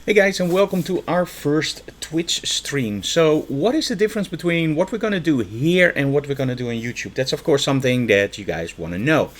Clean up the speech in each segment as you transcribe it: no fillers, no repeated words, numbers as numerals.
Hey guys, and welcome to our first Twitch stream. So what is the difference between what we're going to do here and what we're going to do on YouTube? That's of course something that you guys want to know.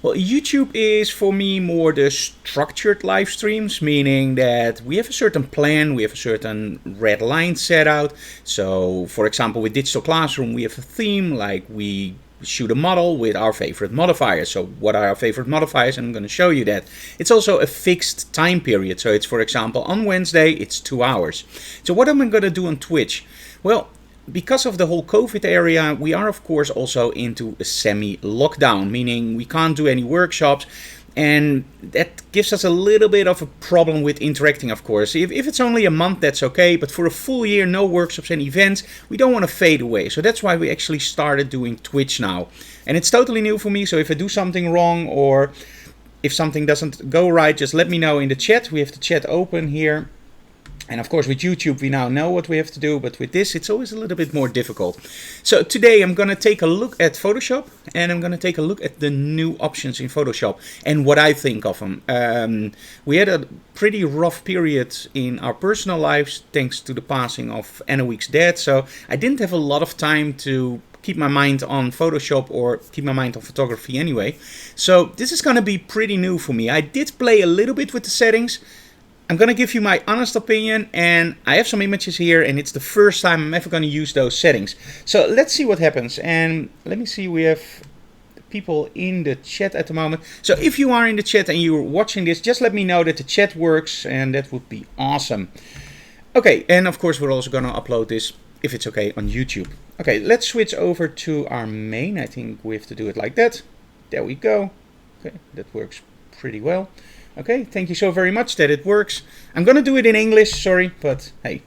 Well, YouTube is for me more the structured live streams, meaning that we have a certain plan, we have a certain red line set out. So for example, with Digital Classroom, we have a theme, like we shoot a model with our favorite modifiers. So what are our favorite modifiers? And I'm going to show you that. It's also a fixed time period. So it's, for example, on Wednesday, it's 2 hours. So what am I going to do on Twitch? Well, because of the whole COVID area, we are of course also into a semi-lockdown, meaning we can't do any workshops. And that gives us a little bit of a problem with interacting, of course. If it's only a month, that's okay. But for a full year, no workshops and events, we don't want to fade away. So that's why we actually started doing Twitch now. And it's totally new for me. So if I do something wrong or if something doesn't go right, just let me know in the chat. We have the chat open here. And of course with YouTube we now know what we have to do, but with this it's always a little bit more difficult. So today I'm going to take a look at Photoshop, and I'm going to take a look at the new options in Photoshop and what I think of them. We had a pretty rough period in our personal lives thanks to the passing of Anna Week's dad, so I didn't have a lot of time to keep my mind on Photoshop or keep my mind on photography anyway. So this is going to be pretty new for me. I did play a little bit with the settings. I'm going to give you my honest opinion, and I have some images here, and it's the first time I'm ever going to use those settings. So let's see what happens. And let me see, we have people in the chat at the moment. So if you are in the chat and you're watching this, just let me know that the chat works, and that would be awesome. Okay, and of course we're also going to upload this, if it's okay, on YouTube. Okay, let's switch over to our main. I think we have to do it like that. There we go. Okay, that works pretty well. Okay, thank you so very much that it works. I'm going to do it in English, sorry, but hey.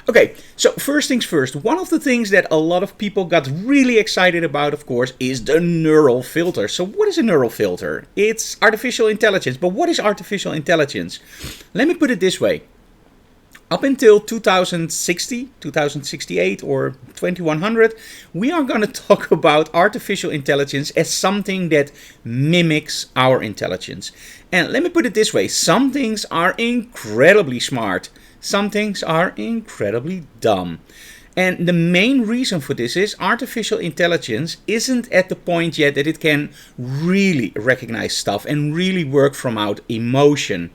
Okay, so first things first. One of the things that a lot of people got really excited about, of course, is the neural filter. So what is a neural filter? It's artificial intelligence. But what is artificial intelligence? Let me put it this way. Up until 2060, 2068 or 2100, we are going to talk about artificial intelligence as something that mimics our intelligence. And let me put it this way, some things are incredibly smart, some things are incredibly dumb. And the main reason for this is artificial intelligence isn't at the point yet that it can really recognize stuff and really work from out emotion.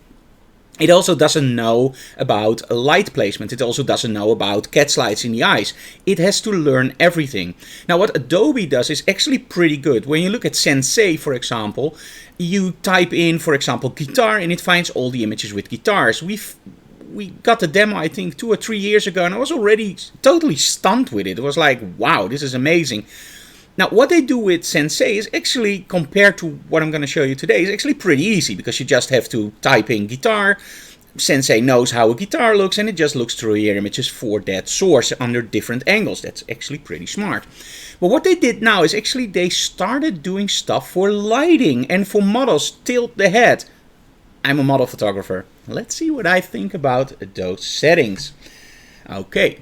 It also doesn't know about light placement. It also doesn't know about cat's lights in the eyes. It has to learn everything. Now what Adobe does is actually pretty good. When you look at Sensei, for example, you type in, for example, guitar, and it finds all the images with guitars. We got the demo, I think, 2 or 3 years ago, and I was already totally stunned with it. It was like, wow, this is amazing. Now, what they do with Sensei is actually, compared to what I'm going to show you today, is actually pretty easy, because you just have to type in guitar. Sensei knows how a guitar looks, and it just looks through your images for that source under different angles. That's actually pretty smart. But what they did now is actually they started doing stuff for lighting and for models. Tilt the head. I'm a model photographer. Let's see what I think about those settings. Okay.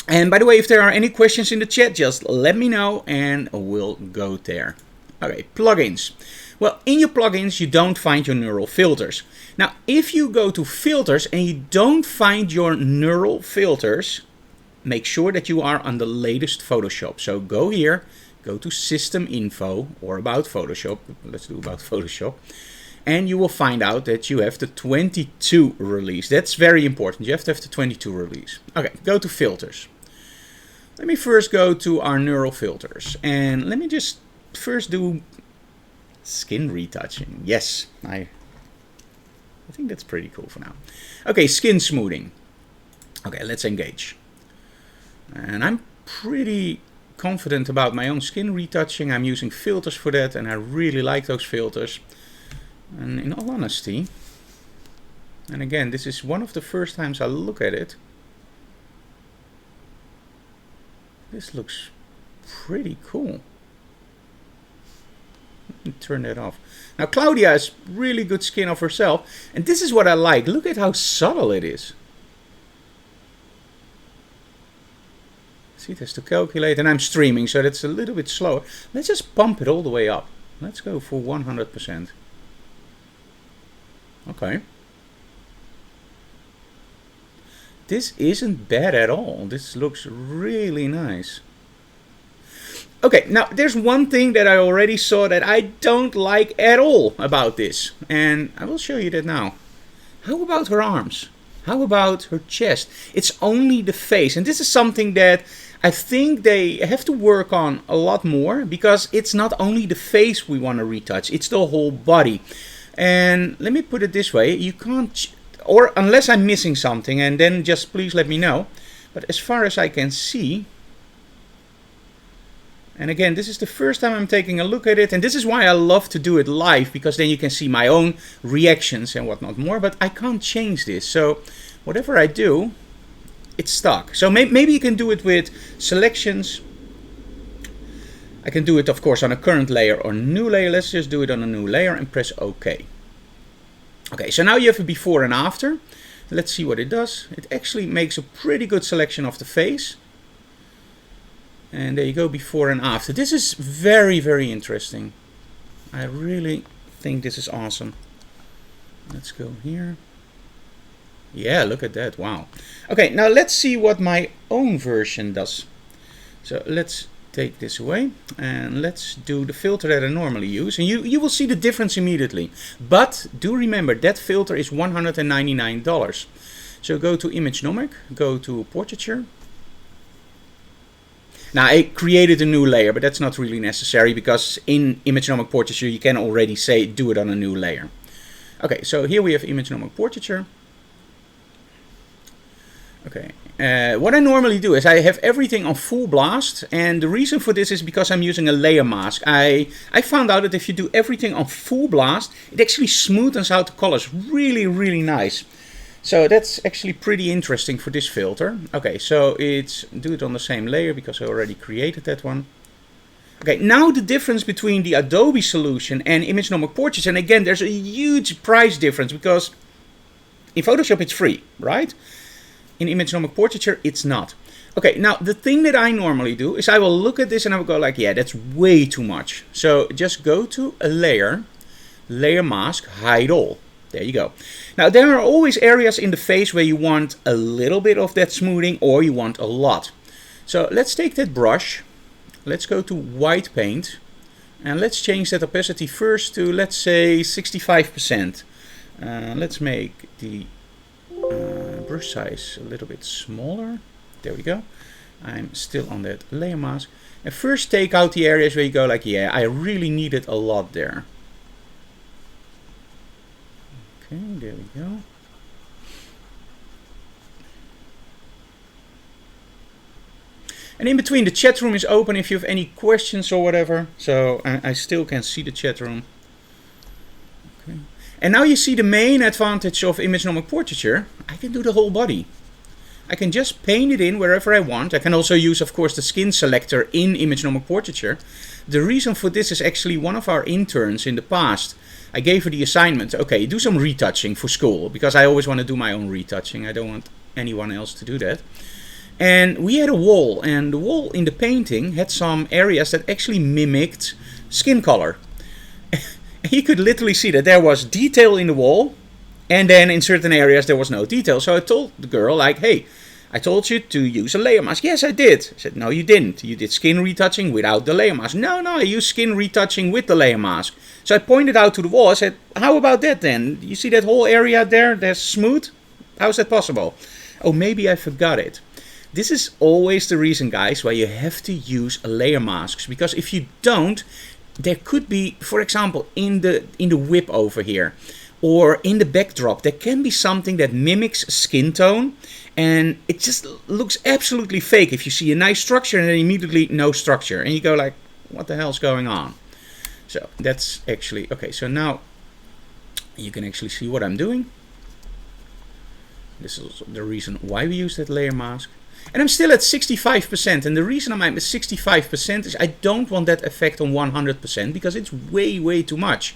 And by the way, if there are any questions in the chat, just let me know and we'll go there. Okay, plugins. Well, in your plugins, you don't find your neural filters. Now, if you go to filters and you don't find your neural filters, make sure that you are on the latest Photoshop. So go here, go to System Info or About Photoshop. Let's do About Photoshop. And you will find out that you have the 22 release. That's very important. You have to have the 22 release. Okay, go to filters. Let me first go to our neural filters, and let me just first do skin retouching. Yes, I think that's pretty cool for now. Okay, skin smoothing. Okay, let's engage. And I'm pretty confident about my own skin retouching. I'm using filters for that, and I really like those filters. And in all honesty, and again, this is one of the first times I look at it, this looks pretty cool. Let me turn that off. Now Claudia has really good skin of herself, and this is what I like. Look at how subtle it is. See, it has to calculate, and I'm streaming, so that's a little bit slower. Let's just pump it all the way up. Let's go for 100%. Okay. This isn't bad at all. This looks really nice. Okay, now there's one thing that I already saw that I don't like at all about this, and I will show you that now. How about her arms? How about her chest? It's only the face, and this is something that I think they have to work on a lot more, because it's not only the face we want to retouch, it's the whole body. And let me put it this way, you can't, or unless I'm missing something, and then just please let me know. But as far as I can see, and again, this is the first time I'm taking a look at it, and this is why I love to do it live, because then you can see my own reactions and whatnot more, but I can't change this. So whatever I do, it's stuck. So maybe you can do it with selections. I can do it, of course, on a current layer or new layer. Let's just do it on a new layer and press OK. Okay, so now you have a before and after. Let's see what it does. It actually makes a pretty good selection of the face. And there you go, before and after. This is very, very interesting. I really think this is awesome. Let's go here. Yeah, look at that. Wow. Okay, now let's see what my own version does. So let's take this away and let's do the filter that I normally use. And you will see the difference immediately. But do remember, that filter is $199. So go to Imagenomic, go to Portraiture. Now I created a new layer, but that's not really necessary, because in Imagenomic Portraiture you can already say do it on a new layer. Okay, so here we have Imagenomic Portraiture. Okay, what I normally do is I have everything on full blast, and the reason for this is because I'm using a layer mask. I found out that if you do everything on full blast, it actually smoothens out the colors really, really nice. So that's actually pretty interesting for this filter. Okay, so it's do it on the same layer because I already created that one. Okay, now the difference between the Adobe solution and Imagenomic Portraiture, and again, there's a huge price difference because in Photoshop it's free, right? In Imagenomic Portraiture, it's not. Okay, now the thing that I normally do is I will look at this and I will go like, yeah, that's way too much. So just go to a layer, layer mask, hide all. There you go. Now there are always areas in the face where you want a little bit of that smoothing or you want a lot. So let's take that brush, let's go to white paint, and let's change that opacity first to, let's say, 65%. Let's make the brush size a little bit smaller. There we go. I'm still on that layer mask. And first take out the areas where you go like, yeah, I really needed a lot there. Okay, there we go. And in between, the chat room is open if you have any questions or whatever. So I still can see the chat room. Okay. And now you see the main advantage of Imagenomic Portraiture. I can do the whole body. I can just paint it in wherever I want. I can also use, of course, the skin selector in Imagenomic Portraiture. The reason for this is actually one of our interns in the past. I gave her the assignment, okay, do some retouching for school, because I always want to do my own retouching. I don't want anyone else to do that. And we had a wall, and the wall in the painting had some areas that actually mimicked skin color. You could literally see that there was detail in the wall, and then in certain areas there was no detail. So I told the girl, like, hey, I told you to use a layer mask. Yes, I did. I said, no, you didn't. You did skin retouching without the layer mask. No, I used skin retouching with the layer mask. So I pointed out to the wall. I said, how about that then? You see that whole area there? That's smooth? How's that possible? Oh, maybe I forgot it. This is always the reason, guys, why you have to use layer masks. Because if you don't, there could be, for example, in the whip over here, or in the backdrop, there can be something that mimics skin tone, and it just looks absolutely fake if you see a nice structure and then immediately no structure, and you go like, what the hell's going on? So that's actually, okay, so now you can actually see what I'm doing. This is the reason why we use that layer mask. And I'm still at 65%, and the reason I'm at 65% is I don't want that effect on 100% because it's way too much.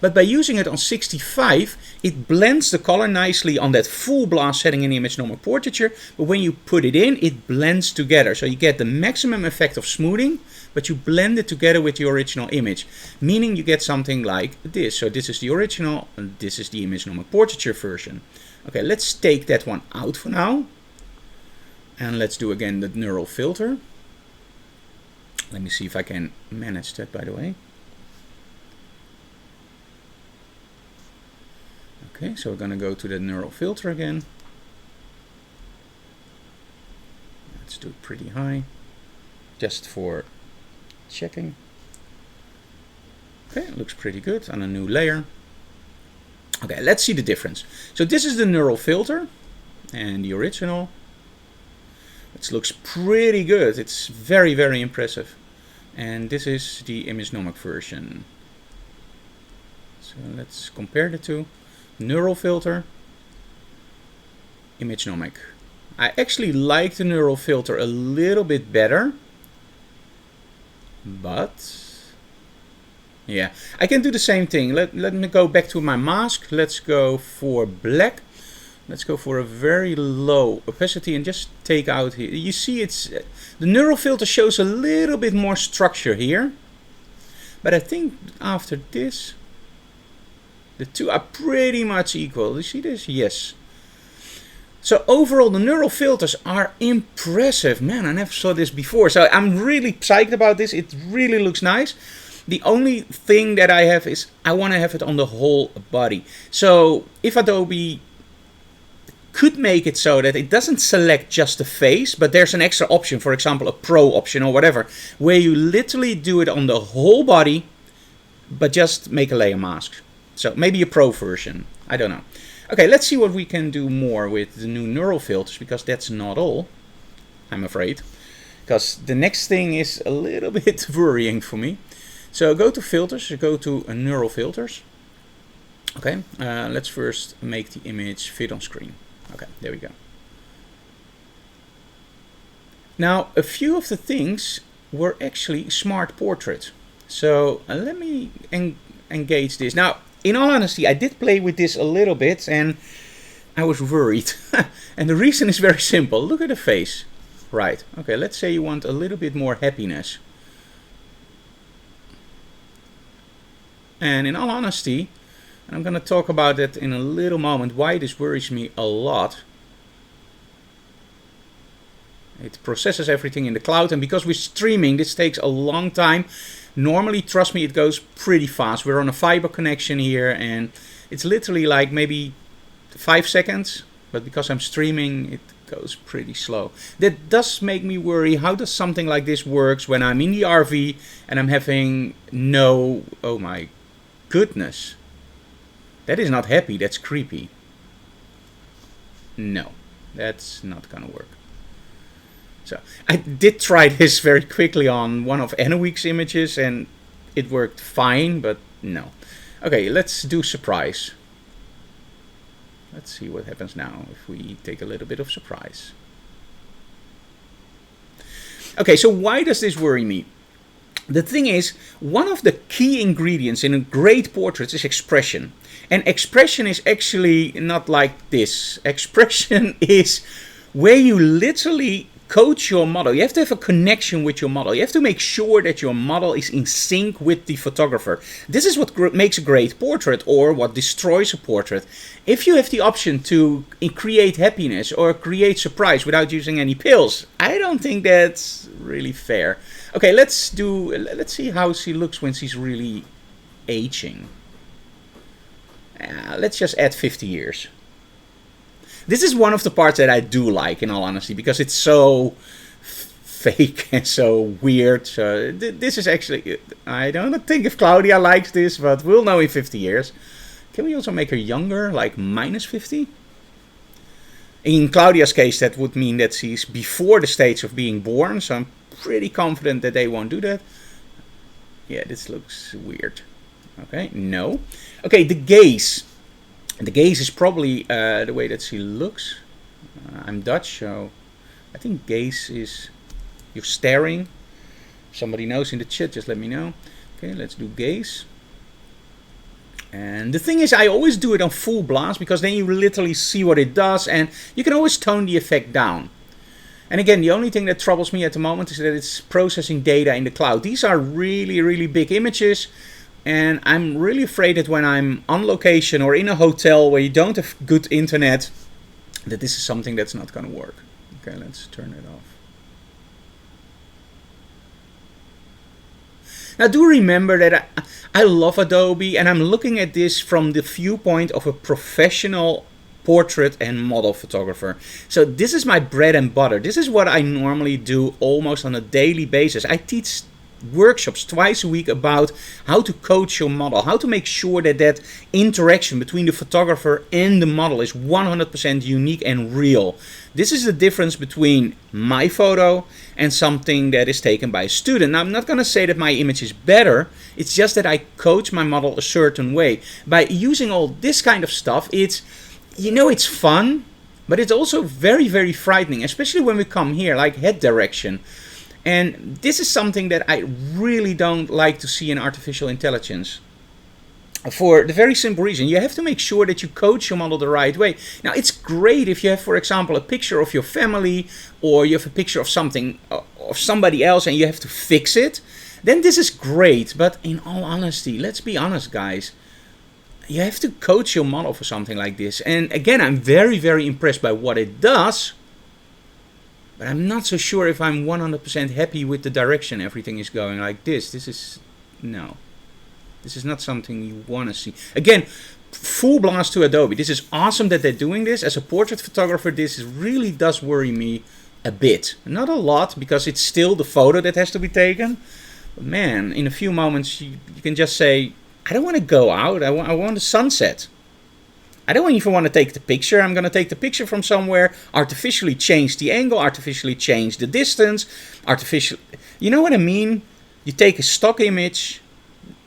But by using it on 65, it blends the color nicely on that full blast setting in the image normal portraiture. But when you put it in, it blends together. So you get the maximum effect of smoothing, but you blend it together with the original image, meaning you get something like this. So this is the original, and this is the image normal portraiture version. Okay, let's take that one out for now. And let's do again the neural filter. Let me see if I can manage that, by the way. Okay, so we're going to go to the neural filter again. Let's do it pretty high, just for checking. Okay, it looks pretty good on a new layer. Okay, let's see the difference. So this is the neural filter and the original. It looks pretty good. It's very, very impressive. And this is the image nomic version. So let's compare the two. Neural filter, image nomic. I actually like the neural filter a little bit better, but yeah, I can do the same thing. Let me go back to my mask. Let's go for black. Let's go for a very low opacity and just take out here. You see, it's the neural filter shows a little bit more structure here, but I think after this, the two are pretty much equal. You see this? Yes. So overall, the neural filters are impressive. Man, I never saw this before. So I'm really psyched about this. It really looks nice. The only thing that I have is I want to have it on the whole body. So if Adobe could make it so that it doesn't select just the face, but there's an extra option, for example, a pro option or whatever, where you literally do it on the whole body, but just make a layer mask. So maybe a pro version. I don't know. Okay, let's see what we can do more with the new neural filters, because that's not all, I'm afraid. Because the next thing is a little bit worrying for me. So go to filters, go to neural filters. Okay, let's first make the image fit on screen. Okay, there we go. Now, a few of the things were actually smart portrait. So let me engage this. Now, in all honesty, I did play with this a little bit and I was worried. And the reason is very simple. Look at the face. Right. Okay, let's say you want a little bit more happiness. And in all honesty, and I'm going to talk about that in a little moment, why this worries me a lot. It processes everything in the cloud, and because we're streaming, this takes a long time. Normally, trust me, it goes pretty fast. We're on a fiber connection here, and it's literally like maybe 5 seconds, but because I'm streaming, it goes pretty slow. That does make me worry. How does something like this works when I'm in the RV and I'm having no, oh my goodness. That is not happy, that's creepy. No, that's not gonna work. So I did try this very quickly on one of Enoweek's images and it worked fine, but no. Okay, let's do surprise. Let's see what happens now if we take a little bit of surprise. Okay, so why does this worry me? The thing is, one of the key ingredients in a great portrait is expression. And expression is actually not like this. Expression is where you literally coach your model. You have to have a connection with your model. You have to make sure that your model is in sync with the photographer. This is what makes a great portrait, or what destroys a portrait. If you have the option to create happiness or create surprise without using any pills, I don't think that's really fair. Okay, let's see how she looks when she's really aging. Let's just add 50 years. This is one of the parts that I do like, in all honesty, because it's so fake and so weird. So this is actually, I don't think if Claudia likes this, but we'll know in 50 years. Can we also make her younger, like minus 50? In Claudia's case, that would mean that she's before the stage of being born, so I'm pretty confident that they won't do that. Yeah, this looks weird. Okay, no. Okay, the gaze. The gaze is probably the way that she looks. I'm Dutch, so I think gaze is you're staring. If somebody knows in the chat, just let me know. Okay, let's do gaze. And the thing is, I always do it on full blast because then you literally see what it does, and you can always tone the effect down. And again, the only thing that troubles me at the moment is that it's processing data in the cloud. These are really, really big images, and I'm really afraid that when I'm on location or in a hotel where you don't have good internet, that this is something that's not going to work. Okay, let's turn it off. Now do remember that I love Adobe, and I'm looking at this from the viewpoint of a professional portrait and model photographer. So this is my bread and butter. This is what I normally do almost on a daily basis. I teach workshops twice a week about how to coach your model, how to make sure that that interaction between the photographer and the model is 100% unique and real. This is the difference between my photo and something that is taken by a student. Now, I'm not going to say that my image is better. It's just that I coach my model a certain way. By using all this kind of stuff, it's fun, but it's also very, very frightening, especially when we come here, like head direction. And this is something that I really don't like to see in artificial intelligence. For the very simple reason, you have to make sure that you coach your model the right way. Now, it's great if you have, for example, a picture of your family, or you have a picture of something, of somebody else, and you have to fix it. Then this is great, but in all honesty, let's be honest, guys. You have to coach your model for something like this. And again, I'm very, very impressed by what it does. But I'm not so sure if I'm 100% happy with the direction everything is going like this. This is not something you want to see. Again, full blast to Adobe. This is awesome that they're doing this. As a portrait photographer, this really does worry me a bit. Not a lot, because it's still the photo that has to be taken. But man, in a few moments, you can just say, I don't want to go out. I want a sunset. I don't even want to take the picture. I'm going to take the picture from somewhere, artificially change the angle, artificially change the distance, you know what I mean? You take a stock image,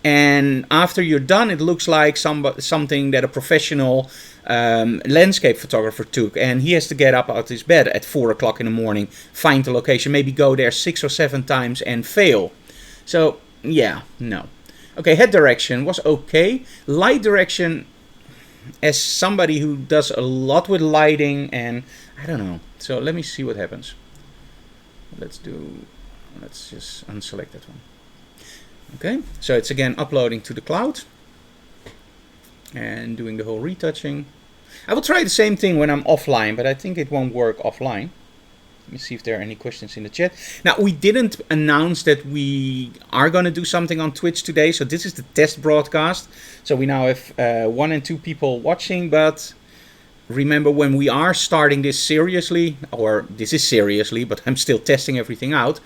and after you're done, it looks like something that a professional landscape photographer took, and he has to get up out of his bed at 4 o'clock in the morning, find the location, maybe go there 6 or 7 times and fail. So, yeah, no. Okay, head direction was okay. Light direction, as somebody who does a lot with lighting, and I don't know. So let me see what happens. Let's just unselect that one. Okay, so it's again uploading to the cloud and doing the whole retouching. I will try the same thing when I'm offline, but I think it won't work offline. Let me see if there are any questions in the chat. Now, we didn't announce that we are going to do something on Twitch today. So this is the test broadcast. So we now have 1 and 2 people watching. But remember, when we are starting this seriously, or this is seriously, but I'm still testing everything out,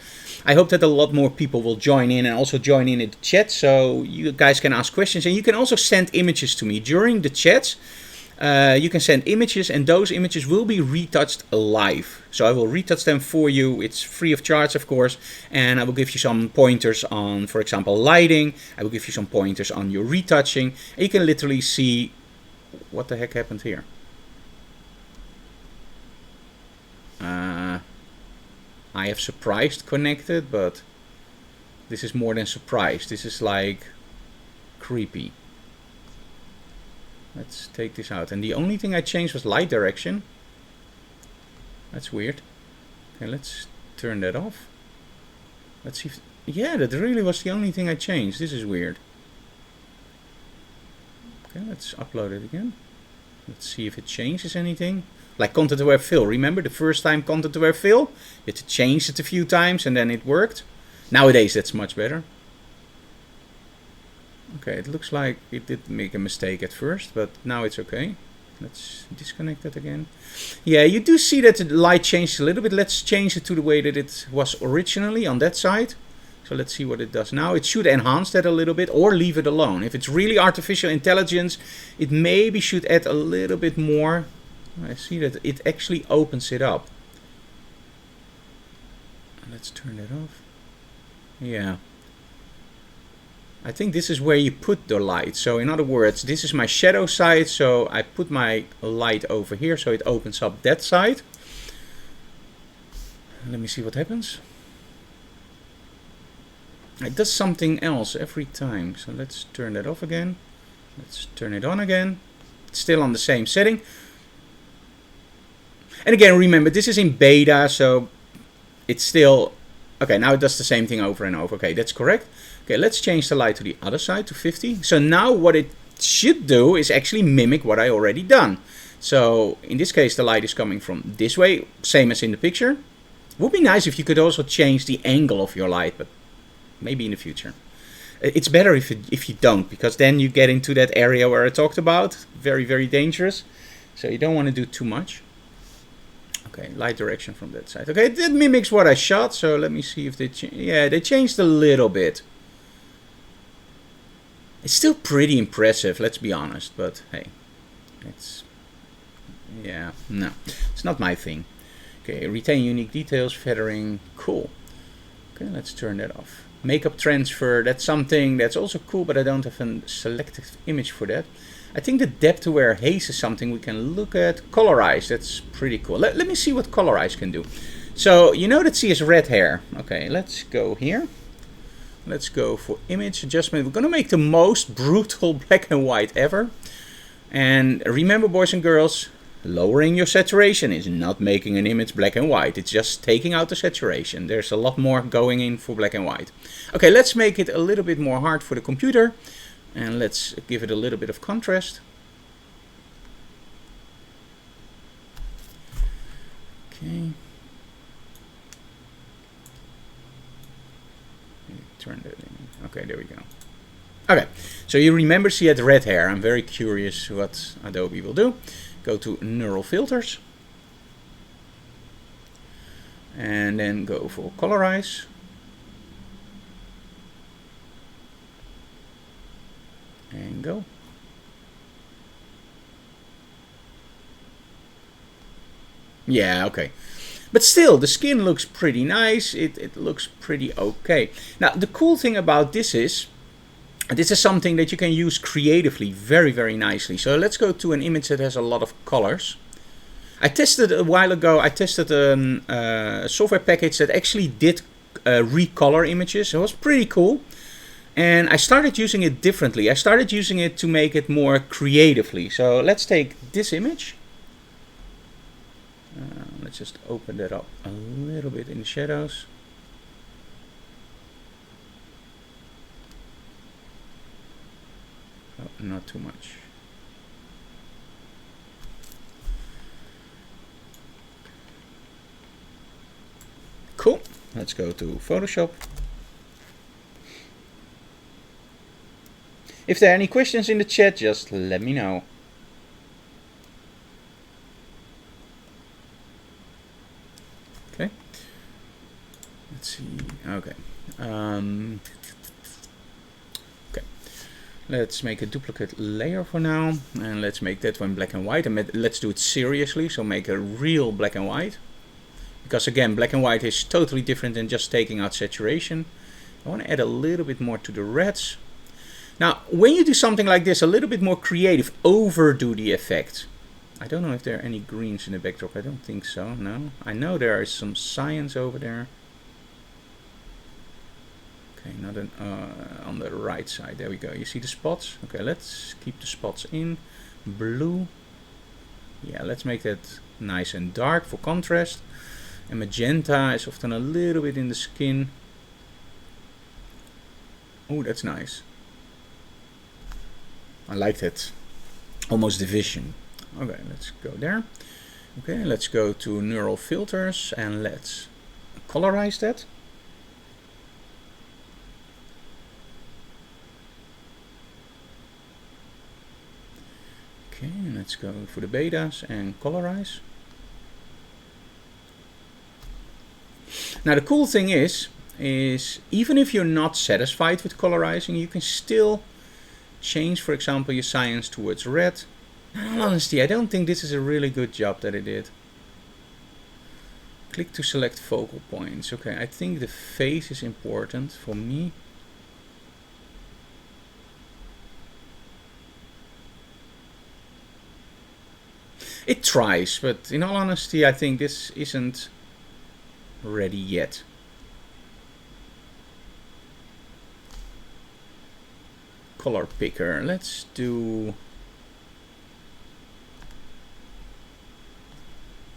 I hope that a lot more people will join in and also join in the chat. So you guys can ask questions. And you can also send images to me during the chats. You can send images, and those images will be retouched live. So I will retouch them for you. It's free of charge, of course. And I will give you some pointers on, for example, lighting. I will give you some pointers on your retouching. And you can literally see what the heck happened here. I have surprised connected, but this is more than surprised. This is like creepy. Let's take this out. And the only thing I changed was light direction. That's weird. Okay, let's turn that off. Let's see if... Yeah, that really was the only thing I changed. This is weird. Okay, let's upload it again. Let's see if it changes anything. Like content aware fill. Remember the first time content aware fill? You had to change it a few times and then it worked. Nowadays that's much better. Okay, it looks like it did make a mistake at first, but now it's okay. Let's disconnect it again. Yeah, you do see that the light changed a little bit. Let's change it to the way that it was originally on that side. So let's see what it does now. It should enhance that a little bit or leave it alone. If it's really artificial intelligence, it maybe should add a little bit more. I see that it actually opens it up. Let's turn that off. Yeah. I think this is where you put the light. So in other words, this is my shadow side. So I put my light over here so it opens up that side. Let me see what happens. It does something else every time. So let's turn that off again. Let's turn it on again. It's still on the same setting. And again, remember, this is in beta, so it's still... Okay, now it does the same thing over and over. Okay, that's correct. Okay, let's change the light to the other side, to 50. So now what it should do is actually mimic what I already done. So in this case, the light is coming from this way, same as in the picture. It would be nice if you could also change the angle of your light, but maybe in the future. It's better if you don't, because then you get into that area where I talked about. Very, very dangerous. So you don't want to do too much. Okay, light direction from that side. Okay, that mimics what I shot, so let me see if they change. Yeah, they changed a little bit. It's still pretty impressive, let's be honest, but hey, it's... Yeah, no, it's not my thing. Okay, retain unique details, feathering, cool. Okay, let's turn that off. Makeup transfer, that's something that's also cool, but I don't have a selective image for that. I think the depth aware haze is something we can look at. Colorize, that's pretty cool. Let me see what colorize can do. So you know that C is red hair. Okay, let's go here. Let's go for image adjustment. We're gonna make the most brutal black and white ever. And remember, boys and girls, lowering your saturation is not making an image black and white. It's just taking out the saturation. There's a lot more going in for black and white. Okay, let's make it a little bit more hard for the computer. And let's give it a little bit of contrast. Okay. Turn that in. Okay, there we go. Okay, so you remember she had red hair. I'm very curious what Adobe will do. Go to neural filters. And then go for colorize. And go. Yeah, okay. But still, the skin looks pretty nice. It looks pretty okay. Now, the cool thing about this is something that you can use creatively very, very nicely. So let's go to an image that has a lot of colors. I tested a while ago, I tested a software package that actually did recolor images. It was pretty cool. And I started using it differently. I started using it to make it more creatively. So let's take this image. Let's just open that up a little bit in the shadows. Oh, not too much. Cool. Let's go to Photoshop. If there are any questions in the chat, just let me know. Okay. Let's see. Okay. Okay. Let's make a duplicate layer for now, and let's make that one black and white. And let's do it seriously. So make a real black and white, because again, black and white is totally different than just taking out saturation. I want to add a little bit more to the reds. Now, when you do something like this, a little bit more creative, overdo the effect. I don't know if there are any greens in the backdrop. I don't think so, no. I know there is some cyans over there. Okay, not on the right side. There we go. You see the spots? Okay, let's keep the spots in. Blue. Yeah, let's make that nice and dark for contrast. And magenta is often a little bit in the skin. Oh, that's nice. I like that. Almost division. Okay, let's go there. Okay, let's go to neural filters and let's colorize that. Okay, let's go for the betas and colorize. Now the cool thing is even if you're not satisfied with colorizing, you can still change, for example, your cyans towards red. In all honesty, I don't think this is a really good job that it did. Click to select focal points. Okay, I think the face is important for me. It tries, but in all honesty, I think this isn't ready yet. color picker. Let's do...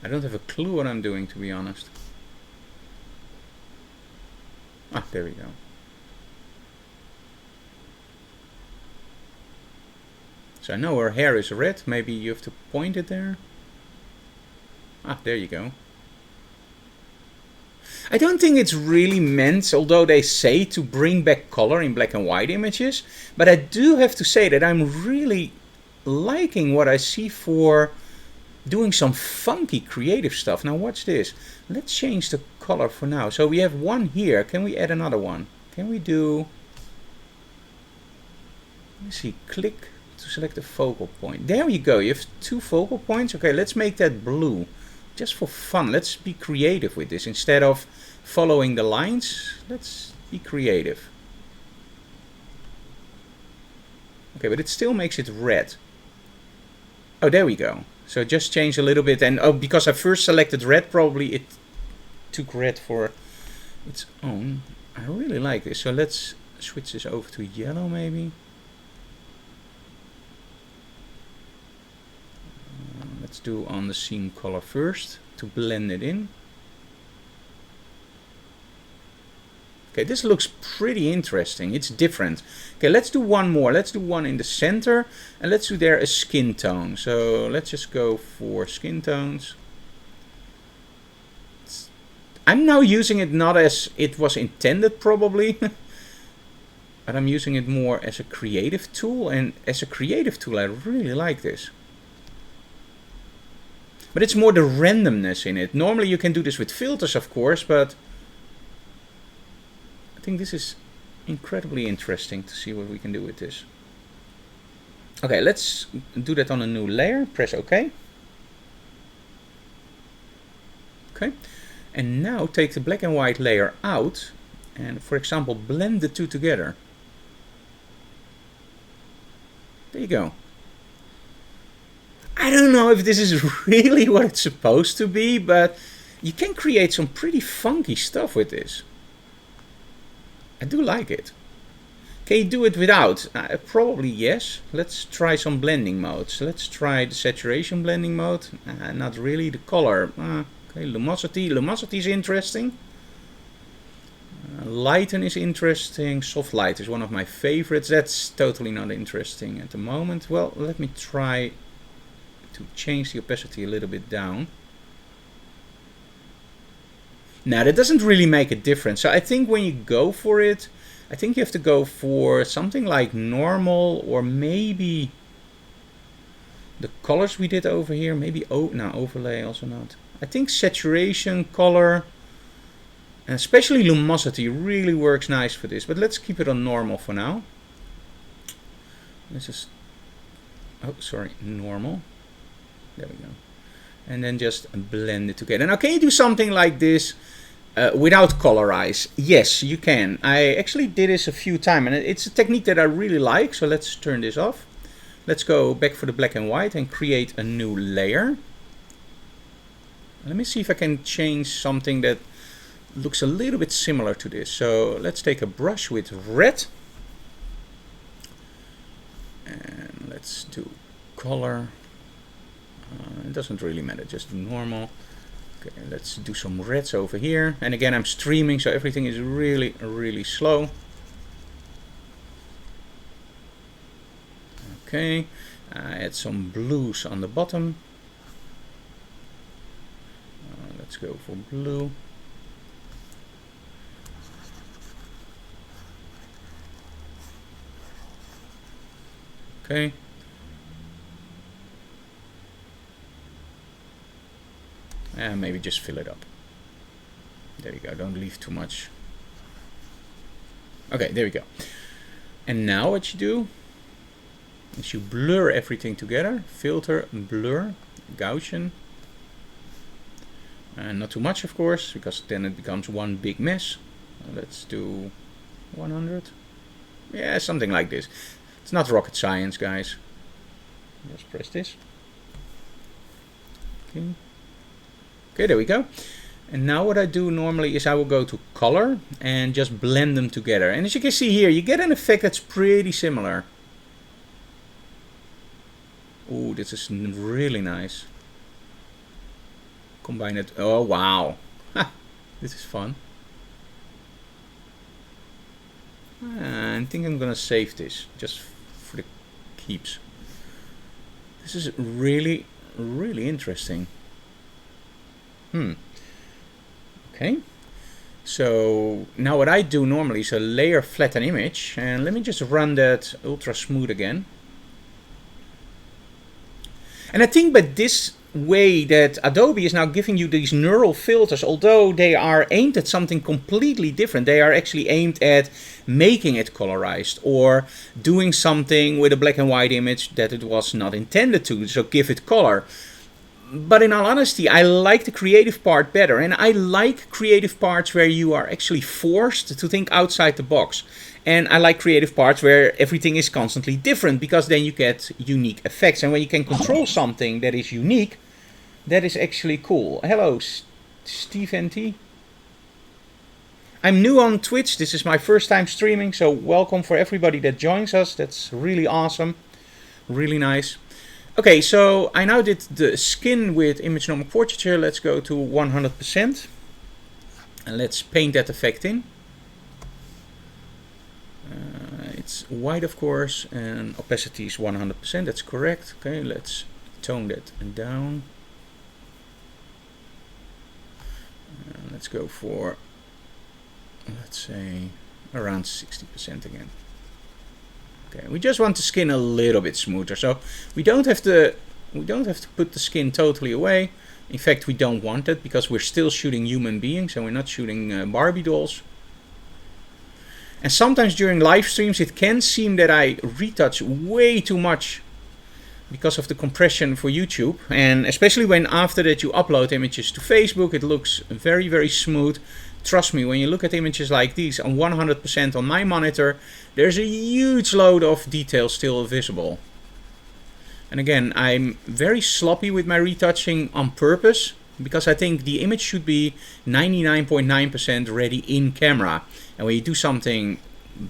I don't have a clue what I'm doing, to be honest. Ah, there we go. So I know her hair is red. Maybe you have to point it there. Ah, there you go. I don't think it's really meant, although they say to bring back color in black and white images, but I do have to say that I'm really liking what I see for doing some funky creative stuff. Now watch this. Let's change the color for now. So we have one here. Can we add another one? Can we do... Let me see. Click to select a focal point. There you go. You have 2 focal points. Okay, let's make that blue. Just for fun. Let's be creative with this. Instead of following the lines, let's be creative. Okay, but it still makes it red. Oh, there we go. So just change a little bit. And oh, because I first selected red, probably it took red for its own. I really like this. So let's switch this over to yellow maybe. Let's do on the scene color first to blend it in. Okay, this looks pretty interesting. It's different. Okay, let's do one more. Let's do one in the center and let's do there a skin tone. So let's just go for skin tones. I'm now using it not as it was intended probably, but I'm using it more as a creative tool, and as a creative tool I really like this. But it's more the randomness in it. Normally you can do this with filters, of course, but I think this is incredibly interesting to see what we can do with this. Okay, let's do that on a new layer. Press OK. Okay, and now take the black and white layer out and, for example, blend the two together. There you go. I don't know if this is really what it's supposed to be, but you can create some pretty funky stuff with this. I do like it. Can you do it without? Probably yes. Let's try some blending modes. Let's try the saturation blending mode. Not really. The color. Okay, luminosity. Luminosity is interesting. Lighten is interesting. Soft light is one of my favorites. That's totally not interesting at the moment. Well, let me try to change the opacity a little bit down. Now that doesn't really make a difference. So I think when you go for it, I think you have to go for something like normal, or maybe the colors we did over here. Maybe no, overlay also not. I think saturation, color, and especially luminosity really works nice for this. But let's keep it on normal for now. Let's just, oh sorry, normal. There we go. And then just blend it together. Now, can you do something like this without colorize? Yes, you can. I actually did this a few times, and it's a technique that I really like. So let's turn this off. Let's go back for the black and white and create a new layer. Let me see if I can change something that looks a little bit similar to this. So let's take a brush with red. And let's do color. It doesn't really matter, just do normal. Okay, let's do some reds over here. And again, I'm streaming, so everything is really, really slow. Okay, add some blues on the bottom. Let's go for blue. Okay. And maybe just fill it up. There you go, don't leave too much. Okay, there we go. And now what you do is you blur everything together. Filter, blur, Gaussian. And not too much, of course, because then it becomes one big mess. Let's do 100. Yeah, something like this. It's not rocket science, guys. Just press this. Okay. Okay, there we go. And now what I do normally is I will go to color and just blend them together. And as you can see here, you get an effect that's pretty similar. Ooh, this is really nice. Combine it. Oh, wow. This is fun. I think I'm gonna save this just for the keeps. This is really, really interesting. Okay. So now what I do normally is a layer flatten image, and let me just run that ultra smooth again. And I think by this way that Adobe is now giving you these neural filters, although they are aimed at something completely different, they are actually aimed at making it colorized or doing something with a black and white image that it was not intended to, so give it color. But in all honesty, I like the creative part better, and I like creative parts where you are actually forced to think outside the box. And I like creative parts where everything is constantly different, because then you get unique effects. And when you can control something that is unique, that is actually cool. Hello, Steve NT. I'm new on Twitch. This is my first time streaming, so welcome for everybody that joins us. That's really awesome. Really nice. Okay, so I now did the skin with image normal portraiture. Let's go to 100%. And let's paint that effect in. It's white, of course, and opacity is 100%. That's correct. Okay, let's tone that down. Let's go for, let's say, around 60% again. Okay, we just want the skin a little bit smoother, so we don't have to put the skin totally away. In fact, we don't want it because we're still shooting human beings and we're not shooting Barbie dolls. And sometimes during live streams it can seem that I retouch way too much because of the compression for YouTube, and especially when after that you upload images to Facebook, it looks very, very smooth. Trust me, when you look at images like these on 100% on my monitor, there's a huge load of detail still visible. And again, I'm very sloppy with my retouching on purpose, because I think the image should be 99.9% ready in camera. And when you do something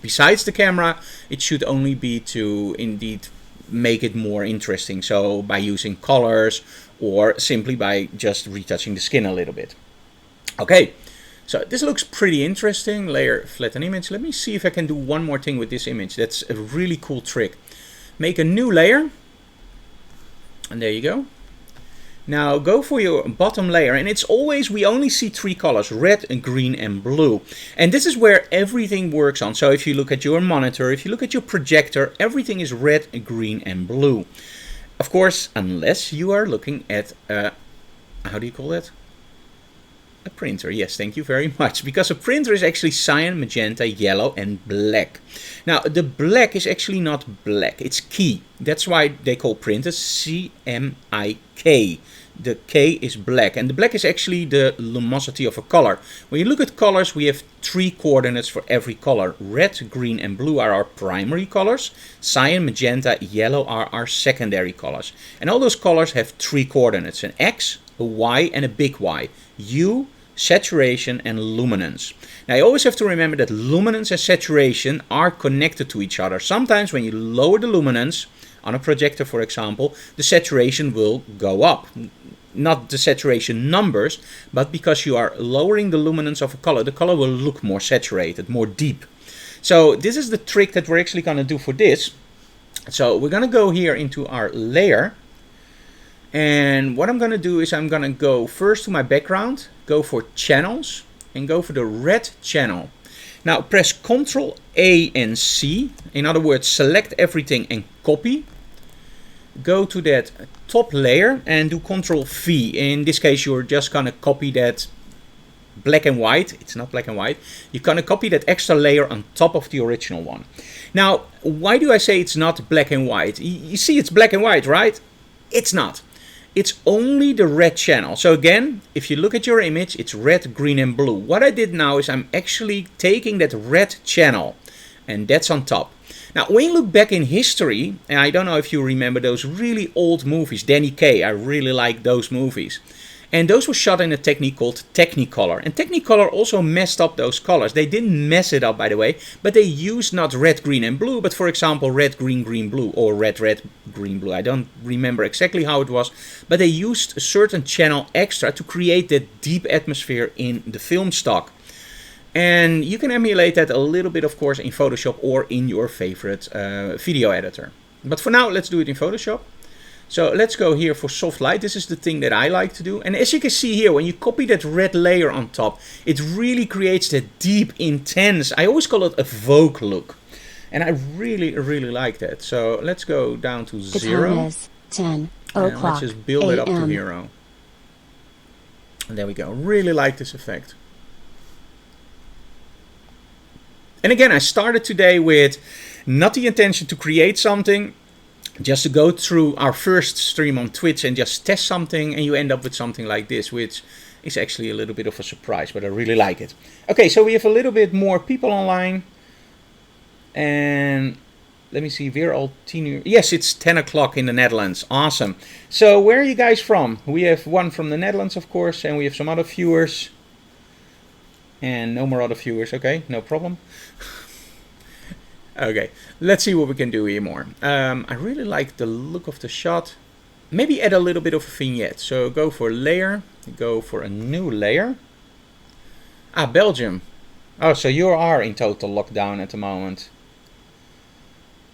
besides the camera, it should only be to indeed make it more interesting. So by using colors or simply by just retouching the skin a little bit. Okay. So this looks pretty interesting. Layer flatten image. Let me see if I can do one more thing with this image. That's a really cool trick. Make a new layer. And there you go. Now go for your bottom layer, and it's always, we only see three colors, red, green and blue. And this is where everything works on. So if you look at your monitor, if you look at your projector, everything is red, green and blue. Of course, unless you are looking at, how do you call that? A printer, yes, thank you very much. Because a printer is actually cyan, magenta, yellow and black. Now, the black is actually not black, it's key. That's why they call printers CMYK. The K is black, and the black is actually the luminosity of a color. When you look at colors, we have three coordinates for every color. Red, green and blue are our primary colors. Cyan, magenta, yellow are our secondary colors. And all those colors have three coordinates, an X, a Y and a big Y. U, saturation and luminance. Now you always have to remember that luminance and saturation are connected to each other. Sometimes when you lower the luminance on a projector, for example, the saturation will go up. Not the saturation numbers, but because you are lowering the luminance of a color, the color will look more saturated, more deep. So this is the trick that we're actually going to do for this. So we're going to go here into our layer. And what I'm going to do is I'm going to go first to my background, go for channels, and go for the red channel. Now press Ctrl A and C. In other words, select everything and copy. Go to that top layer and do Ctrl V. In this case, you're just going to copy that black and white. It's not black and white. You're going to copy that extra layer on top of the original one. Now, why do I say it's not black and white? You see it's black and white, right? It's not. It's only the red channel. So again, if you look at your image, it's red, green and blue. What I did now is I'm actually taking that red channel, and that's on top. Now, when you look back in history, and I don't know if you remember those really old movies, Danny Kaye, I really like those movies. And those were shot in a technique called Technicolor. And Technicolor also messed up those colors. They didn't mess it up, by the way, but they used not red, green, and blue, but for example, red, green, green, blue, or red, red, green, blue. I don't remember exactly how it was, but they used a certain channel extra to create that deep atmosphere in the film stock. And you can emulate that a little bit, of course, in Photoshop or in your favorite video editor. But for now, let's do it in Photoshop. So let's go here for soft light. This is the thing that I like to do. And as you can see here, when you copy that red layer on top, it really creates that deep, intense, I always call it a Vogue look. And I really, really like that. So let's go down to 0. The time is 10 o'clock. Let's just build it up to 0. And there we go. Really like this effect. And again, I started today with not the intention to create something, just to go through our first stream on Twitch and just test something, and you end up with something like this, which is actually a little bit of a surprise, but I really like it. Okay, so we have a little bit more people online. And let me see, we're all teenagers. Yes, it's 10 o'clock in the Netherlands. Awesome. So where are you guys from? We have one from the Netherlands, of course, and we have some other viewers. And no more other viewers. Okay, no problem. Okay, let's see what we can do here more. I really like the look of the shot. Maybe add a little bit of a vignette. So go for layer, go for a new layer. Ah, Belgium. Oh, so you are in total lockdown at the moment.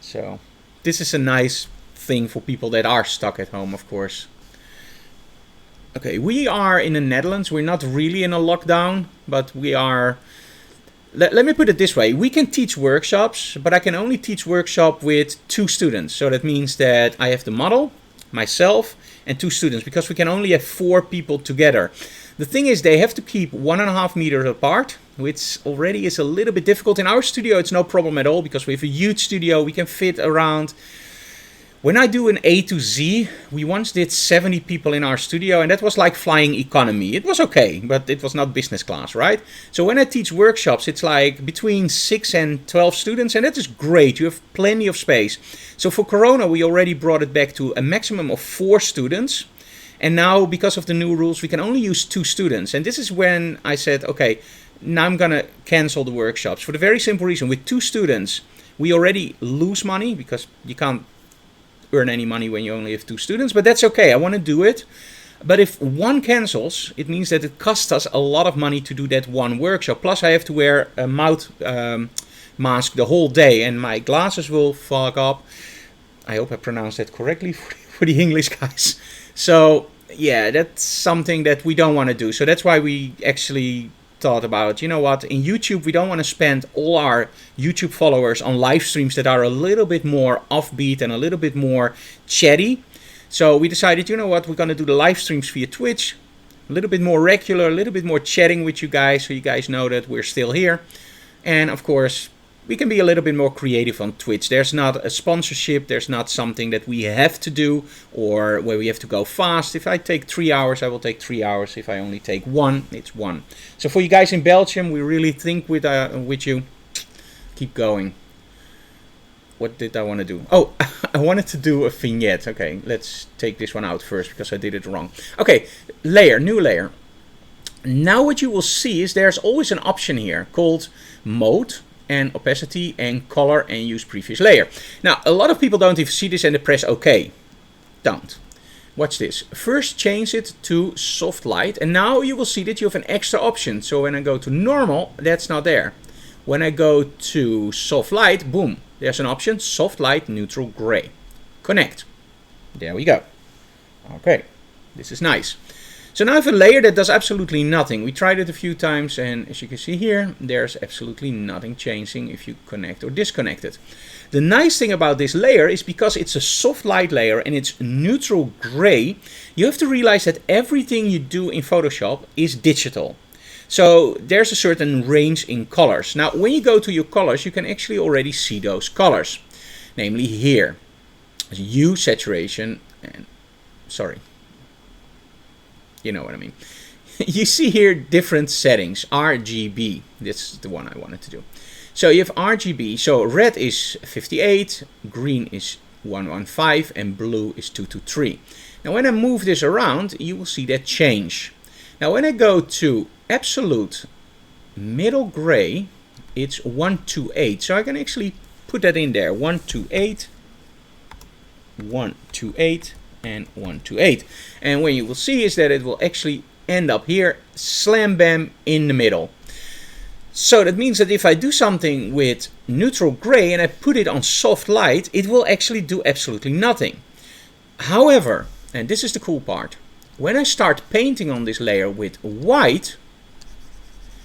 So this is a nice thing for people that are stuck at home, of course. Okay, we are in the Netherlands. We're not really in a lockdown, but we are... Let me put it this way. We can teach workshops, but I can only teach workshop with 2 students. So that means that I have the model, myself, and 2 students, because we can only have 4 people together. The thing is, they have to keep 1.5 meters apart, which already is a little bit difficult. In our studio, it's no problem at all, because we have a huge studio. We can fit around... When I do an A to Z, we once did 70 people in our studio, and that was like flying economy. It was okay, but it was not business class, right? So when I teach workshops, it's like between 6 and 12 students, and that is great. You have plenty of space. So for Corona, we already brought it back to a maximum of 4 students. And now, because of the new rules, we can only use 2 students. And this is when I said, okay, now I'm going to cancel the workshops. For the very simple reason, with 2 students, we already lose money, because you can't earn any money when you only have 2 students, but that's okay. I want to do it. But if one cancels, it means that it costs us a lot of money to do that one workshop. Plus I have to wear a mouth mask the whole day, and my glasses will fog up. I hope I pronounced that correctly for the English guys. So yeah, that's something that we don't want to do. So that's why we actually thought about, you know what, in YouTube we don't want to spend all our YouTube followers on live streams that are a little bit more offbeat and a little bit more chatty. So we decided, you know what, we're going to do the live streams via Twitch, a little bit more regular, a little bit more chatting with you guys, so you guys know that we're still here. And of course, we can be a little bit more creative on Twitch. There's not a sponsorship, there's not something that we have to do or where we have to go fast. If I take 3 hours, I will take 3 hours. If I only take 1, it's 1. So for you guys in Belgium, we really think with you. Keep going. What did I want to do? Oh, I wanted to do a vignette. Okay, let's take this one out first because I did it wrong. Okay, layer, new layer. Now what you will see is there's always an option here called mode and opacity and color and use previous layer. Now, a lot of people don't even see this and they press OK. Don't. Watch this. First change it to soft light, and now you will see that you have an extra option. So when I go to normal, that's not there. When I go to soft light, boom, there's an option, soft light, neutral gray. Connect. There we go. Okay, this is nice. So now I have a layer that does absolutely nothing. We tried it a few times, and as you can see here, there's absolutely nothing changing if you connect or disconnect it. The nice thing about this layer is because it's a soft light layer and it's neutral gray, you have to realize that everything you do in Photoshop is digital. So there's a certain range in colors. Now, when you go to your colors, you can actually already see those colors. Namely here, hue, saturation, and sorry. You know what I mean. You see here different settings, RGB. This is the one I wanted to do. So you have RGB. So red is 58, green is 115 and blue is 223. Now when I move this around, you will see that change. Now when I go to absolute middle gray, it's 128. So I can actually put that in there. 128, 128, and 128. And what you will see is that it will actually end up here, slam bam, in the middle. So that means that if I do something with neutral gray and I put it on soft light, it will actually do absolutely nothing. However, and this is the cool part, when I start painting on this layer with white,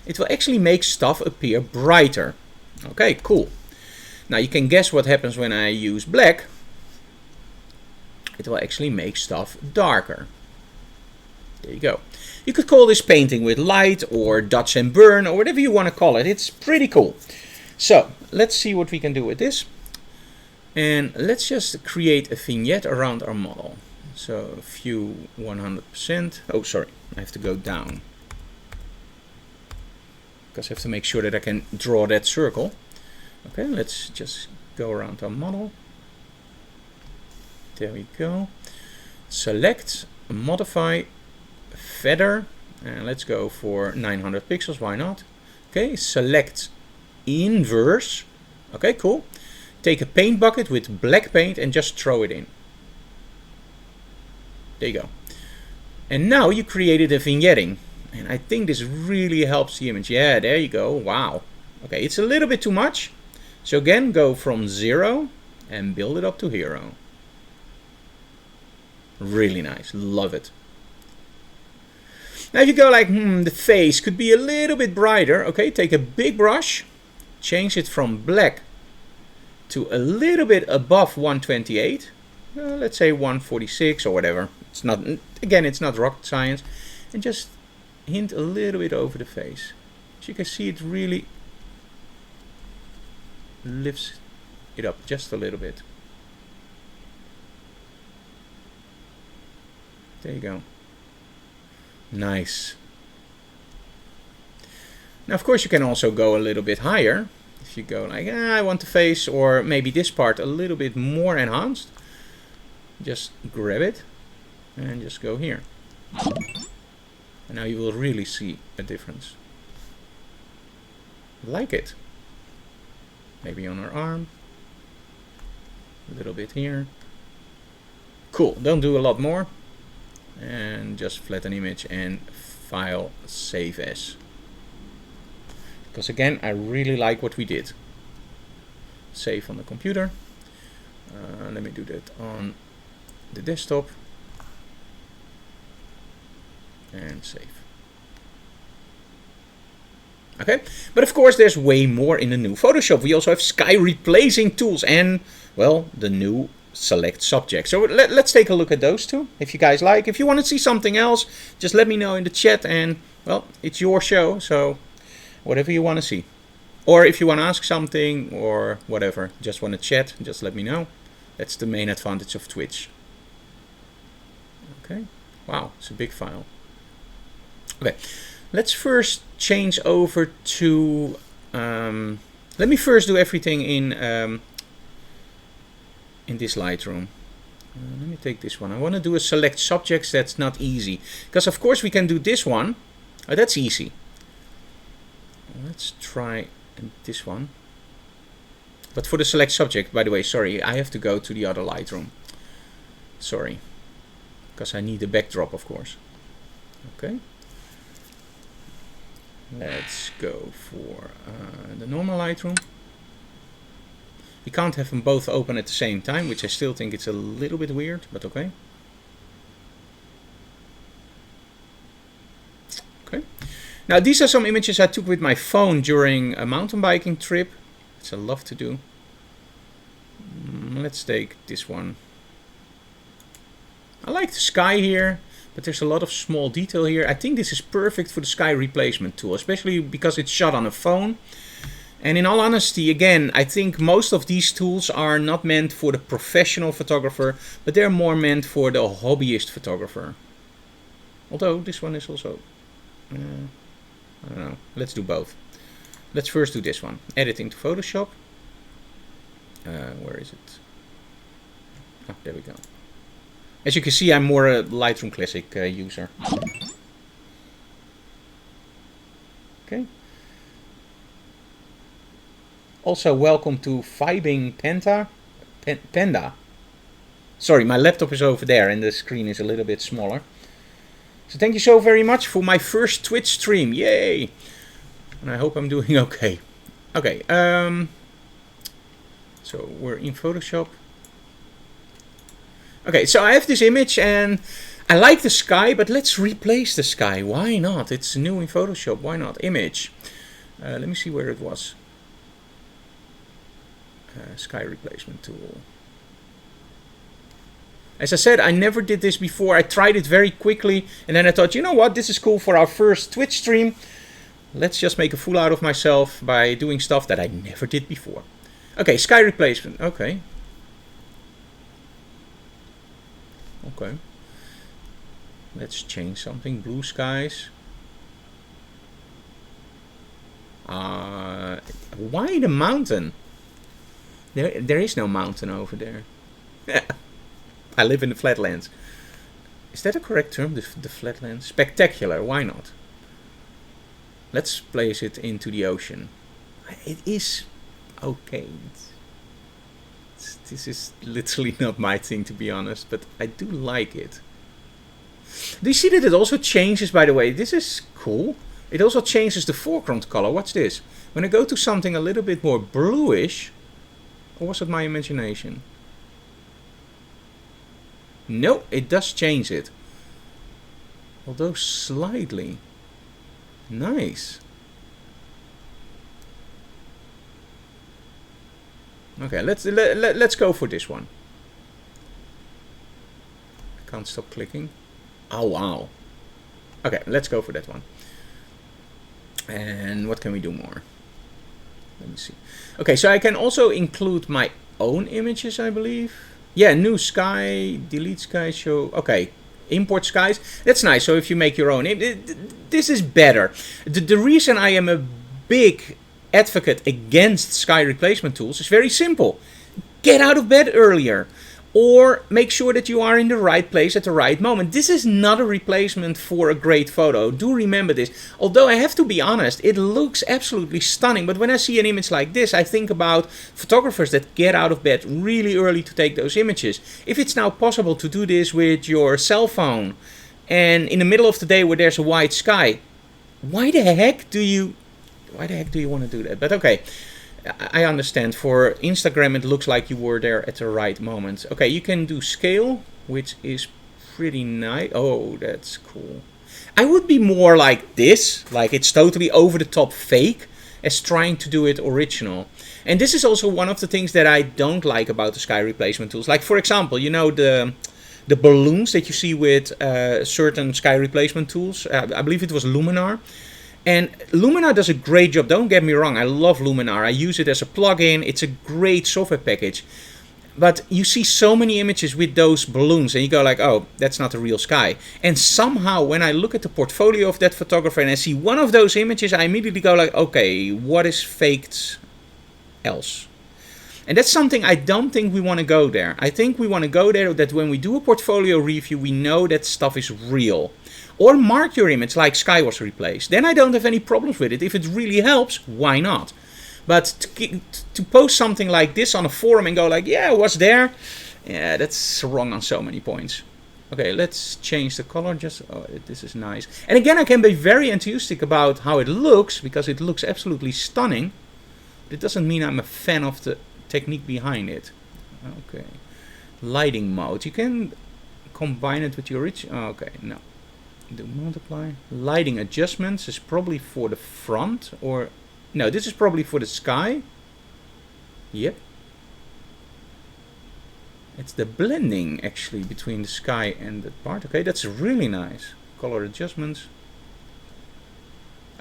it will actually make stuff appear brighter. Okay, cool. Now you can guess what happens when I use black. It will actually make stuff darker. There you go. You could call this painting with light or Dutch and burn or whatever you want to call it. It's pretty cool. So let's see what we can do with this. And let's just create a vignette around our model. So view 100%. Oh, sorry, I have to go down, because I have to make sure that I can draw that circle. Okay, let's just go around our model. There we go. Select, modify, feather, and let's go for 900 pixels, why not? Okay, select inverse. Okay, cool. Take a paint bucket with black paint and just throw it in. There you go. And now you created a vignetting. And I think this really helps the image. Yeah, there you go. Wow. Okay, it's a little bit too much. So again, go from 0 and build it up to hero. Really nice. Love it. Now if you go like, the face could be a little bit brighter. Okay, take a big brush, change it from black to a little bit above 128. Let's say 146 or whatever. It's not, again, it's not rocket science. And just hint a little bit over the face. As you can see, it really lifts it up just a little bit. There you go. Nice. Now, of course, you can also go a little bit higher. If you go like, I want the face, or maybe this part a little bit more enhanced, just grab it and just go here. And now you will really see a difference. Like it. Maybe on our arm. A little bit here. Cool. Don't do a lot more. And just flatten image and file save as. Because again, I really like what we did. Save on the computer. Let me do that on the desktop. And save. Okay, but of course there's way more in the new Photoshop. We also have sky replacing tools and, well, the new select subject. So let's take a look at those two, if you guys like. If you want to see something else, just let me know in the chat, and, well, it's your show, so whatever you want to see. Or if you want to ask something or whatever, just want to chat, just let me know. That's the main advantage of Twitch. Okay, wow, it's a big file. Okay, let's first change over to, let me first do everything in this Lightroom. Let me take this one. I want to do a select subjects. That's not easy, because of course we can do this one. Oh, that's easy. Let's try this one. But for the select subject, by the way, sorry, I have to go to the other Lightroom. Sorry, because I need the backdrop, of course. Okay. Let's go for the normal Lightroom. You can't have them both open at the same time, which I still think it's a little bit weird, but okay. Okay. Now these are some images I took with my phone during a mountain biking trip, which I love to do. Let's take this one. I like the sky here, but there's a lot of small detail here. I think this is perfect for the sky replacement tool, especially because it's shot on a phone. And in all honesty, again, I think most of these tools are not meant for the professional photographer, but they're more meant for the hobbyist photographer. Although this one is also, I don't know, let's do both. Let's first do this one. Editing to Photoshop. Where is it? Oh, there we go. As you can see, I'm more a Lightroom Classic user. Okay. Also, welcome to Vibing Panda. Sorry, my laptop is over there and the screen is a little bit smaller. So thank you so very much for my first Twitch stream. Yay! And I hope I'm doing okay. Okay, so we're in Photoshop. Okay, so I have this image and I like the sky, but let's replace the sky. Why not? It's new in Photoshop. Why not? Image. Let me see where it was. Sky replacement tool. As I said, I never did this before. I tried it very quickly and then I thought, you know what, this is cool for our first Twitch stream. Let's just make a fool out of myself by doing stuff that I never did before. Okay, sky replacement. Okay. Okay. Let's change something. Blue skies. Why the mountain? There is no mountain over there. I live in the flatlands. Is that a correct term? The flatlands? Spectacular. Why not? Let's place it into the ocean. It is okay. This is literally not my thing, to be honest, but I do like it. Do you see that it also changes, by the way? This is cool. It also changes the foreground color. Watch this. When I go to something a little bit more bluish, or was it my imagination? No, it does change it. Although slightly. Nice. Okay, let's go for this one. I can't stop clicking. Oh wow. Okay, let's go for that one. And what can we do more? Let me see. Okay, so I can also include my own images, I believe. Yeah, new sky, delete sky, show. Okay, import skies. That's nice. So if you make your own, this is better. The reason I am a big advocate against sky replacement tools is very simple. Get out of bed earlier. Or make sure that you are in the right place at the right moment. This is not a replacement for a great photo. Do remember this. Although I have to be honest, it looks absolutely stunning. But when I see an image like this, I think about photographers that get out of bed really early to take those images. If it's now possible to do this with your cell phone and in the middle of the day where there's a white sky, why the heck do you want to do that? But okay. I understand. For Instagram, it looks like you were there at the right moment. Okay, you can do scale, which is pretty nice. Oh, that's cool. I would be more like this, like it's totally over the top fake, as trying to do it original. And this is also one of the things that I don't like about the sky replacement tools. Like, for example, you know, the balloons that you see with certain sky replacement tools. I believe it was Luminar. And Luminar does a great job. Don't get me wrong, I love Luminar. I use it as a plugin. It's a great software package. But you see so many images with those balloons and you go like, oh, that's not a real sky. And somehow when I look at the portfolio of that photographer and I see one of those images, I immediately go like, okay, what is faked else? And that's something I don't think we want to go there. I think we want to go there that when we do a portfolio review, we know that stuff is real. Or mark your image like sky was replaced. Then I don't have any problems with it. If it really helps, why not? But to post something like this on a forum and go like, yeah, it was there. Yeah, that's wrong on so many points. Okay, let's change the color. Just, oh, this is nice. And again, I can be very enthusiastic about how it looks because it looks absolutely stunning. But it doesn't mean I'm a fan of the technique behind it. Okay, lighting mode. You can combine it with your original. Oh, okay, no. Do multiply. Lighting adjustments is probably for the front, or no, this is probably for the sky. Yep. It's the blending actually between the sky and the part. Okay, that's really nice. Color adjustments.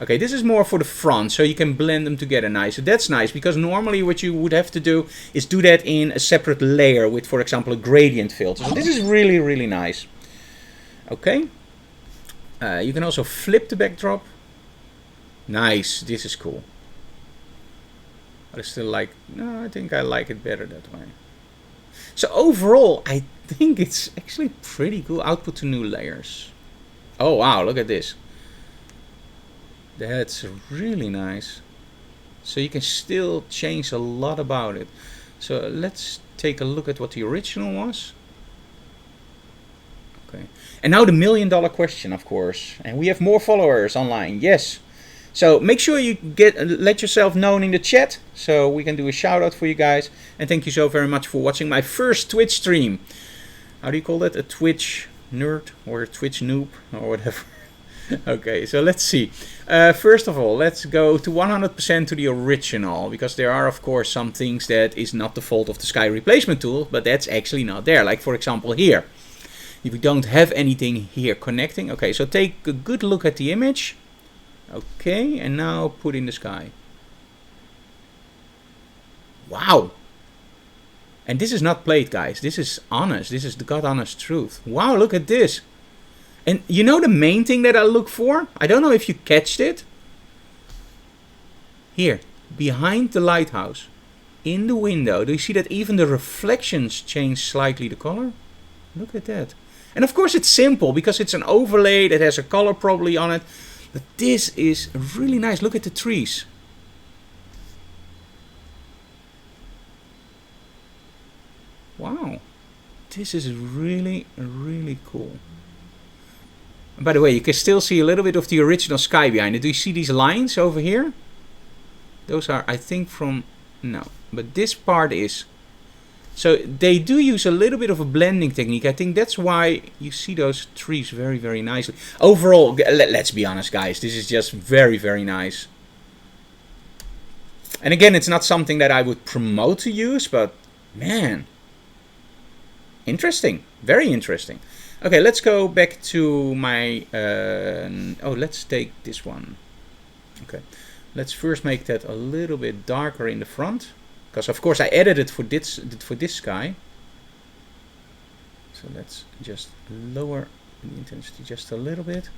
Okay, this is more for the front, so you can blend them together nice. So that's nice, because normally what you would have to do is do that in a separate layer with, for example, a gradient filter. So this is really, really nice. Okay. You can also flip the backdrop. Nice, this is cool. But I still like, no, I think I like it better that way. So overall, I think it's actually pretty cool. Output to new layers. Oh wow, look at this. That's really nice. So you can still change a lot about it. So let's take a look at what the original was. Okay. And now the $1,000,000 question, of course. And we have more followers online. Yes. So make sure you let yourself known in the chat so we can do a shout out for you guys. And thank you so very much for watching my first Twitch stream. How do you call that? A Twitch nerd or a Twitch noob or whatever. Okay, so let's see. First of all, let's go to 100% to the original, because there are of course some things that is not the fault of the sky replacement tool, but that's actually not there. Like for example here, if we don't have anything here connecting. Okay, so take a good look at the image. Okay, and now put in the sky. Wow. And this is not played, guys. This is honest. This is the God honest truth. Wow, look at this. And you know the main thing that I look for? I don't know if you catched it. Here, behind the lighthouse, in the window, do you see that even the reflections change slightly the color? Look at that. And of course it's simple because it's an overlay that has a color probably on it. But this is really nice. Look at the trees. Wow. This is really, really cool. And by the way, you can still see a little bit of the original sky behind it. Do you see these lines over here? Those are, I think, from... No. But this part is... So they do use a little bit of a blending technique. I think that's why you see those trees very, very nicely. Overall, let's be honest, guys. This is just very, very nice. And again, it's not something that I would promote to use, but man, interesting. Very interesting. Okay, let's go back to my... oh, let's take this one. Okay, let's first make that a little bit darker in the front. Because of course I edited for this sky. So let's just lower the intensity just a little bit.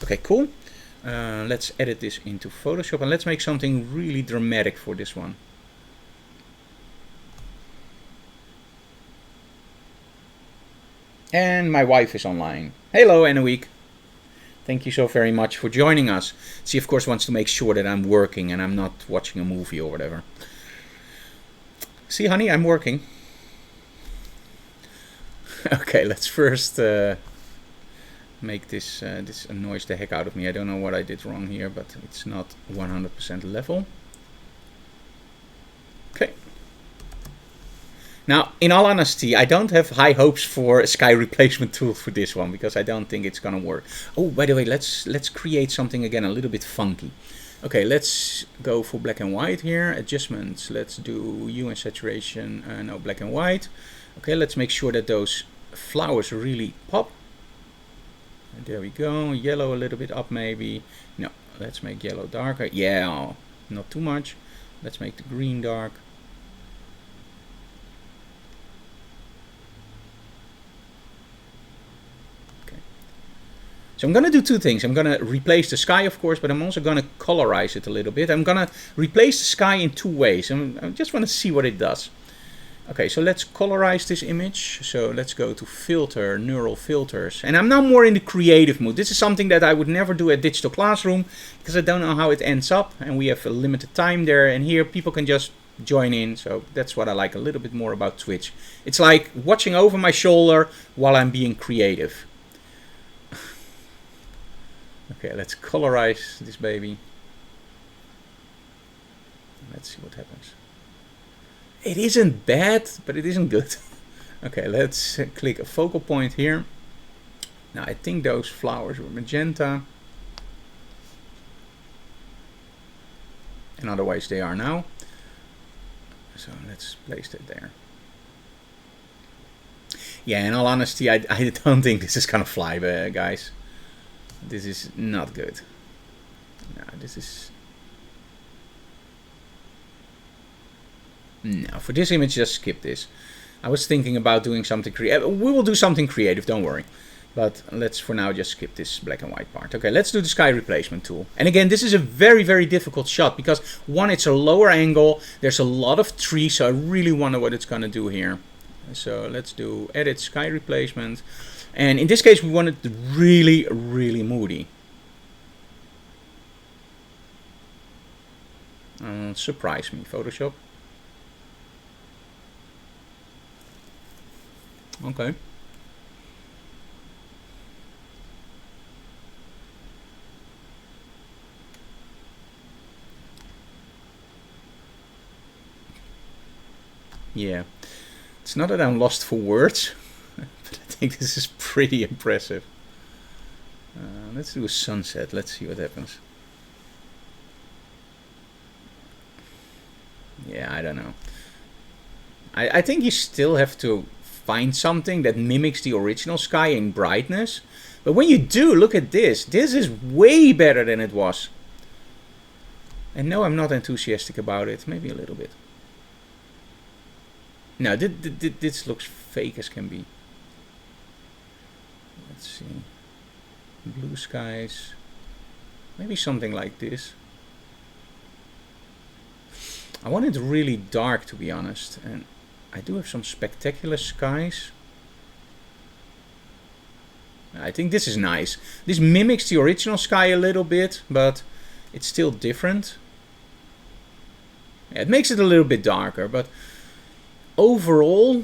Okay, cool. Let's edit this into Photoshop and let's make something really dramatic for this one. And my wife is online. Hello, Anouk. Thank you so very much for joining us. She, of course, wants to make sure that I'm working and I'm not watching a movie or whatever. See, honey, I'm working. Okay, let's first make this... this annoys the heck out of me. I don't know what I did wrong here, but it's not 100% level. Okay. Now, in all honesty, I don't have high hopes for a sky replacement tool for this one because I don't think it's gonna work. Oh, by the way, let's create something again a little bit funky. Okay, let's go for black and white here. Adjustments. Let's do hue and saturation. No, black and white. Okay, let's make sure that those flowers really pop. And there we go. Yellow a little bit up maybe. No, let's make yellow darker. Yeah, not too much. Let's make the green dark. So I'm going to do two things. I'm going to replace the sky, of course, but I'm also going to colorize it a little bit. I'm going to replace the sky in two ways. I just want to see what it does. Okay, so let's colorize this image. So let's go to filter, neural filters. And I'm now more in the creative mood. This is something that I would never do at Digital Classroom because I don't know how it ends up. And we have a limited time there. And here people can just join in. So that's what I like a little bit more about Twitch. It's like watching over my shoulder while I'm being creative. Okay, let's colorize this baby. Let's see what happens. It isn't bad, but it isn't good. Okay, let's click a focal point here. Now I think those flowers were magenta. And otherwise they are now. So let's place that there. Yeah, in all honesty, I don't think this is gonna fly, guys. This is not good. No, this is... No, for this image, just skip this. I was thinking about doing something creative. We will do something creative, don't worry. But let's for now just skip this black and white part. Okay, let's do the sky replacement tool. And again, this is a very, very difficult shot because one, it's a lower angle. There's a lot of trees, so I really wonder what it's going to do here. So let's do edit sky replacement. And in this case, we want it really, really moody. Surprise me, Photoshop. Okay. Yeah, it's not that I'm lost for words, but I think this is pretty impressive. Let's do a sunset. Let's see what happens. Yeah, I don't know. I think you still have to find something that mimics the original sky in brightness. But when you do, look at this. This is way better than it was. And no, I'm not enthusiastic about it. Maybe a little bit. No, this looks fake as can be. Let's see. Blue skies. Maybe something like this. I want it really dark, to be honest. And I do have some spectacular skies. I think this is nice. This mimics the original sky a little bit, but it's still different. Yeah, it makes it a little bit darker, but overall,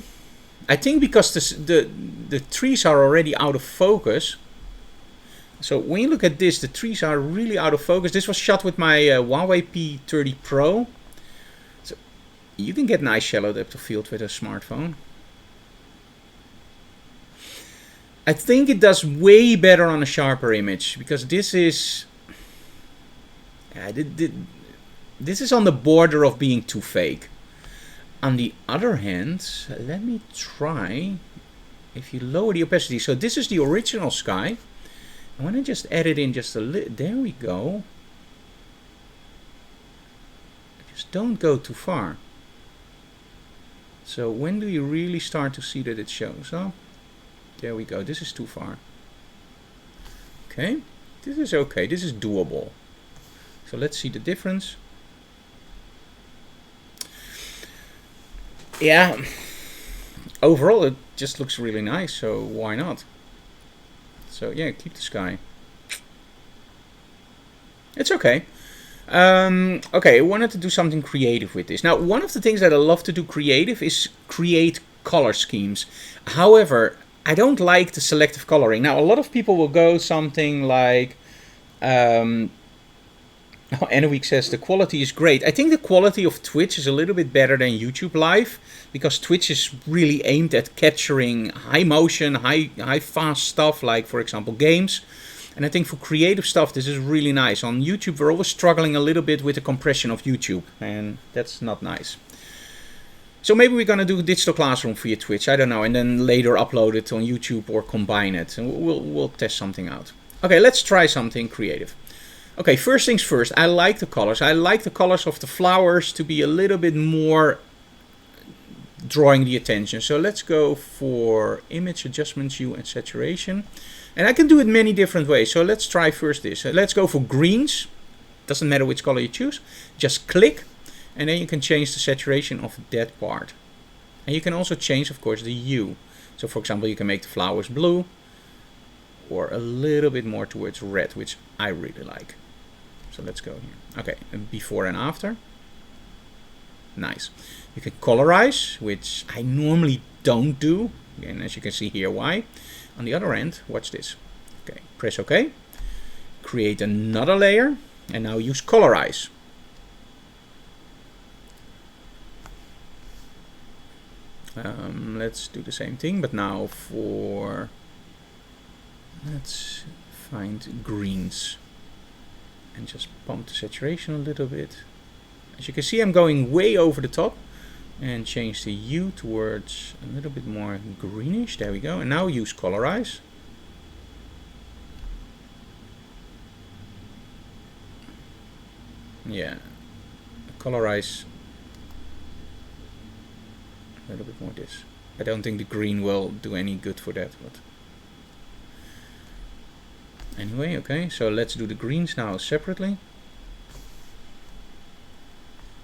I think because the trees are already out of focus. So when you look at this, the trees are really out of focus. This was shot with my Huawei P30 Pro. So you can get nice shallow depth of field with a smartphone. I think it does way better on a sharper image because this is this is on the border of being too fake. On the other hand, let me try if you lower the opacity. So this is the original sky. I want to just edit in just a little. There we go. Just don't go too far. So when do you really start to see that it shows up? There we go. This is too far. Okay. This is okay. This is doable. So let's see the difference. Yeah. Overall, it just looks really nice. So why not? So yeah, keep the sky. It's okay. Okay, I wanted to do something creative with this. Now, one of the things that I love to do creative is create color schemes. However, I don't like the selective coloring. Now, a lot of people will go something like... Anweek says the quality is great. I think the quality of Twitch is a little bit better than YouTube Live because Twitch is really aimed at capturing high motion, high fast stuff like, for example, games. And I think for creative stuff, this is really nice. On YouTube, we're always struggling a little bit with the compression of YouTube, and that's not nice. So maybe we're going to do Digital Classroom via Twitch, I don't know, and then later upload it on YouTube or combine it. And we'll test something out. Okay, let's try something creative. Okay, first things first, I like the colors. I like the colors of the flowers to be a little bit more drawing the attention. So let's go for image adjustments, hue and saturation. And I can do it many different ways. So let's try first this. Let's go for greens. Doesn't matter which color you choose. Just click and then you can change the saturation of that part. And you can also change, of course, the hue. So for example, you can make the flowers blue or a little bit more towards red, which I really like. So let's go here. Okay, and before and after. Nice. You can colorize, which I normally don't do. And as you can see here, why. On the other end, watch this. Okay, press OK. Create another layer. And now use colorize. Let's do the same thing, but now for... Let's find greens. And just pump the saturation a little bit. As you can see, I'm going way over the top. And change the hue towards a little bit more greenish. There we go. And now use colorize. Yeah. Colorize a little bit more this. I don't think the green will do any good for that. But Anyway, okay, so let's do the greens now separately.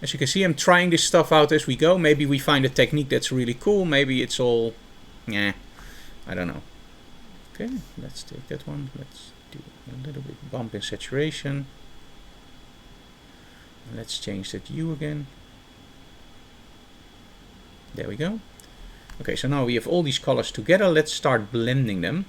As you can see, I'm trying this stuff out as we go. Maybe we find a technique that's really cool. Maybe it's all, yeah, I don't know. Okay, let's take that one. Let's do a little bit bump in saturation. Let's change that hue again. There we go. Okay, so now we have all these colors together. Let's start blending them.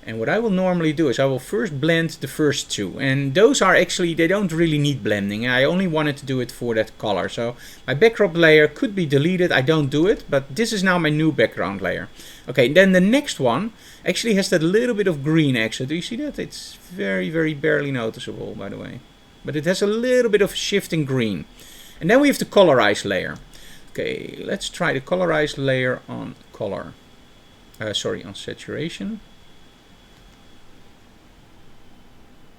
And what I will normally do is I will first blend the first two. And those are actually, they don't really need blending. I only wanted to do it for that color. So my background layer could be deleted. I don't do it, but this is now my new background layer. Okay, then the next one actually has that little bit of green extra. Do you see that? It's very, very barely noticeable, by the way. But it has a little bit of shifting green. And then we have the colorize layer. Okay, let's try the colorize layer on color. Sorry, on saturation.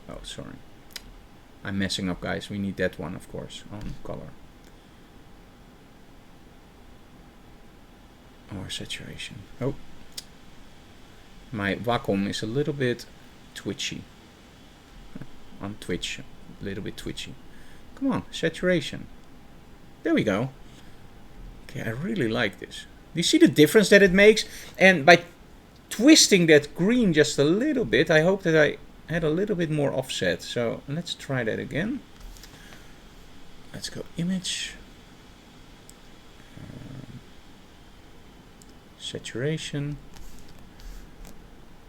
Oh, sorry. I'm messing up, guys. We need that one, of course, on color. Or saturation. Oh. My Wacom is a little bit twitchy. On Twitch. A little bit twitchy. Come on, saturation. There we go. Okay, I really like this. Do you see the difference that it makes? And by twisting that green just a little bit, I hope that I had a little bit more offset. So let's try that again. Let's go image. Saturation.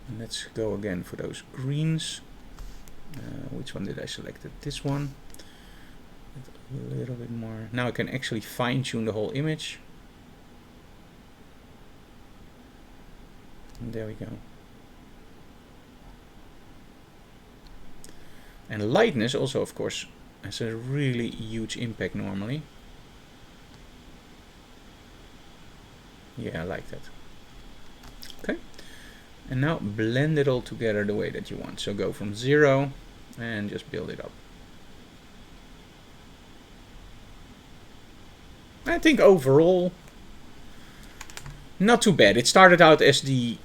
And let's go again for those greens. Which one did I select? This one. A little bit more. Now I can actually fine-tune the whole image. And there we go. And lightness also, of course, has a really huge impact normally. Yeah, I like that. Okay. And now blend it all together the way that you want. So go from 0 and just build it up. I think overall, not too bad. It started out as the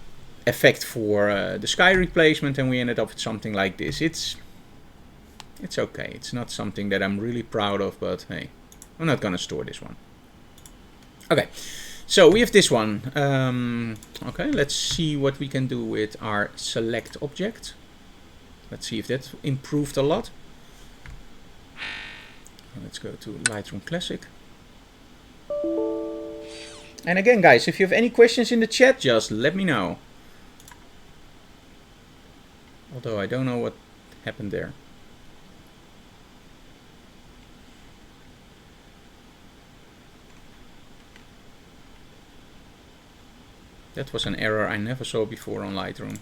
effect for the sky replacement, and we ended up with something like this. It's okay. It's not something that I'm really proud of, but hey, I'm not gonna store this one. Okay, so we have this one. Okay, let's see what we can do with our select object. Let's see if that improved a lot. Let's go to Lightroom Classic. And again, guys, if you have any questions in the chat, just let me know. Although I don't know what happened there. That was an error I never saw before on Lightroom.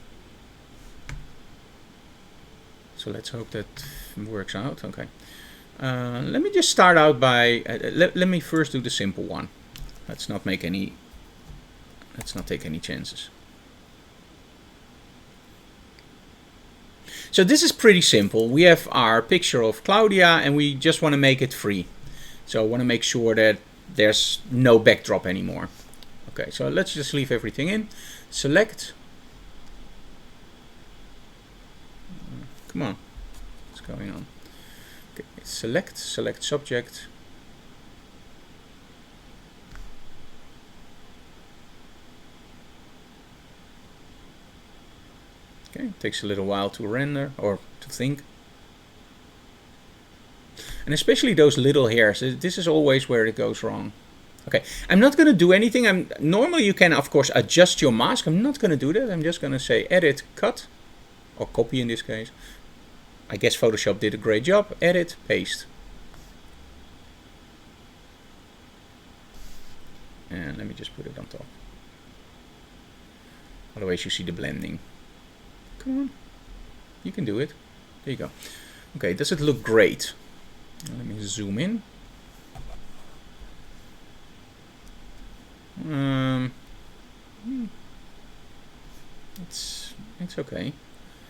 So let's hope that works out. Okay. Let me just start out by, let me first do the simple one. Let's not take any chances. So this is pretty simple. We have our picture of Claudia and we just want to make it free. So I want to make sure that there's no backdrop anymore. Okay, so let's just leave everything in. Select. Come on. What's going on? Okay, select subject. Okay, it takes a little while to render or to think. And especially those little hairs, this is always where it goes wrong. Okay, I'm not going to do anything. Normally you can, of course, adjust your mask. I'm not going to do that. I'm just going to say edit, cut, or copy in this case. I guess Photoshop did a great job. Edit, paste. And let me just put it on top. Otherwise you see the blending. Come on, you can do it. There you go. Okay, does it look great? Let me zoom in. It's okay.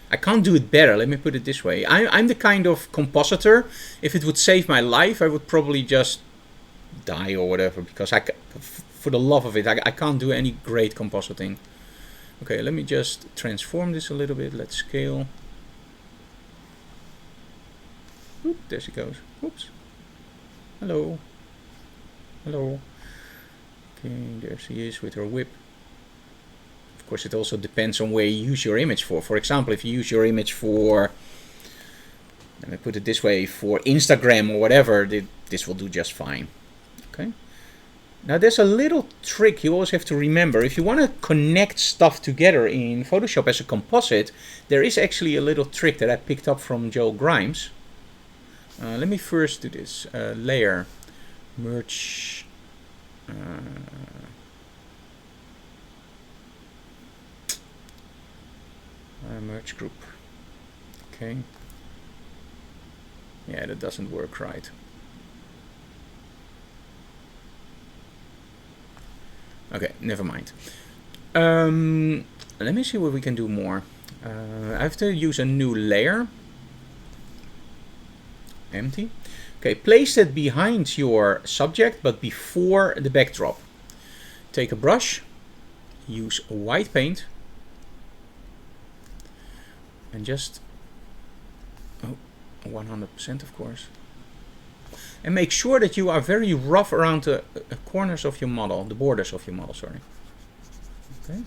I can't do it better. Let me put it this way. I'm the kind of compositor. If it would save my life, I would probably just die or whatever, because for the love of it, I can't do any great compositing. Okay, let me just transform this a little bit. Let's scale. Oop, there she goes. Oops. Hello. Hello. Okay, there she is with her whip. Of course, it also depends on where you use your image for. For example, if you use your image for, let me put it this way, for Instagram or whatever, this will do just fine. Okay. Now there's a little trick you always have to remember. If you want to connect stuff together in Photoshop as a composite, there is actually a little trick that I picked up from Joel Grimes. Let me first do this. Layer, merge, merge group. Okay. Yeah, that doesn't work right. Okay, never mind. Let me see what we can do more. I have to use a new layer. Empty. Okay, place that behind your subject, but before the backdrop. Take a brush, use white paint, and just 100% of course. And make sure that you are very rough around the corners of your model, the borders of your model, sorry. Okay.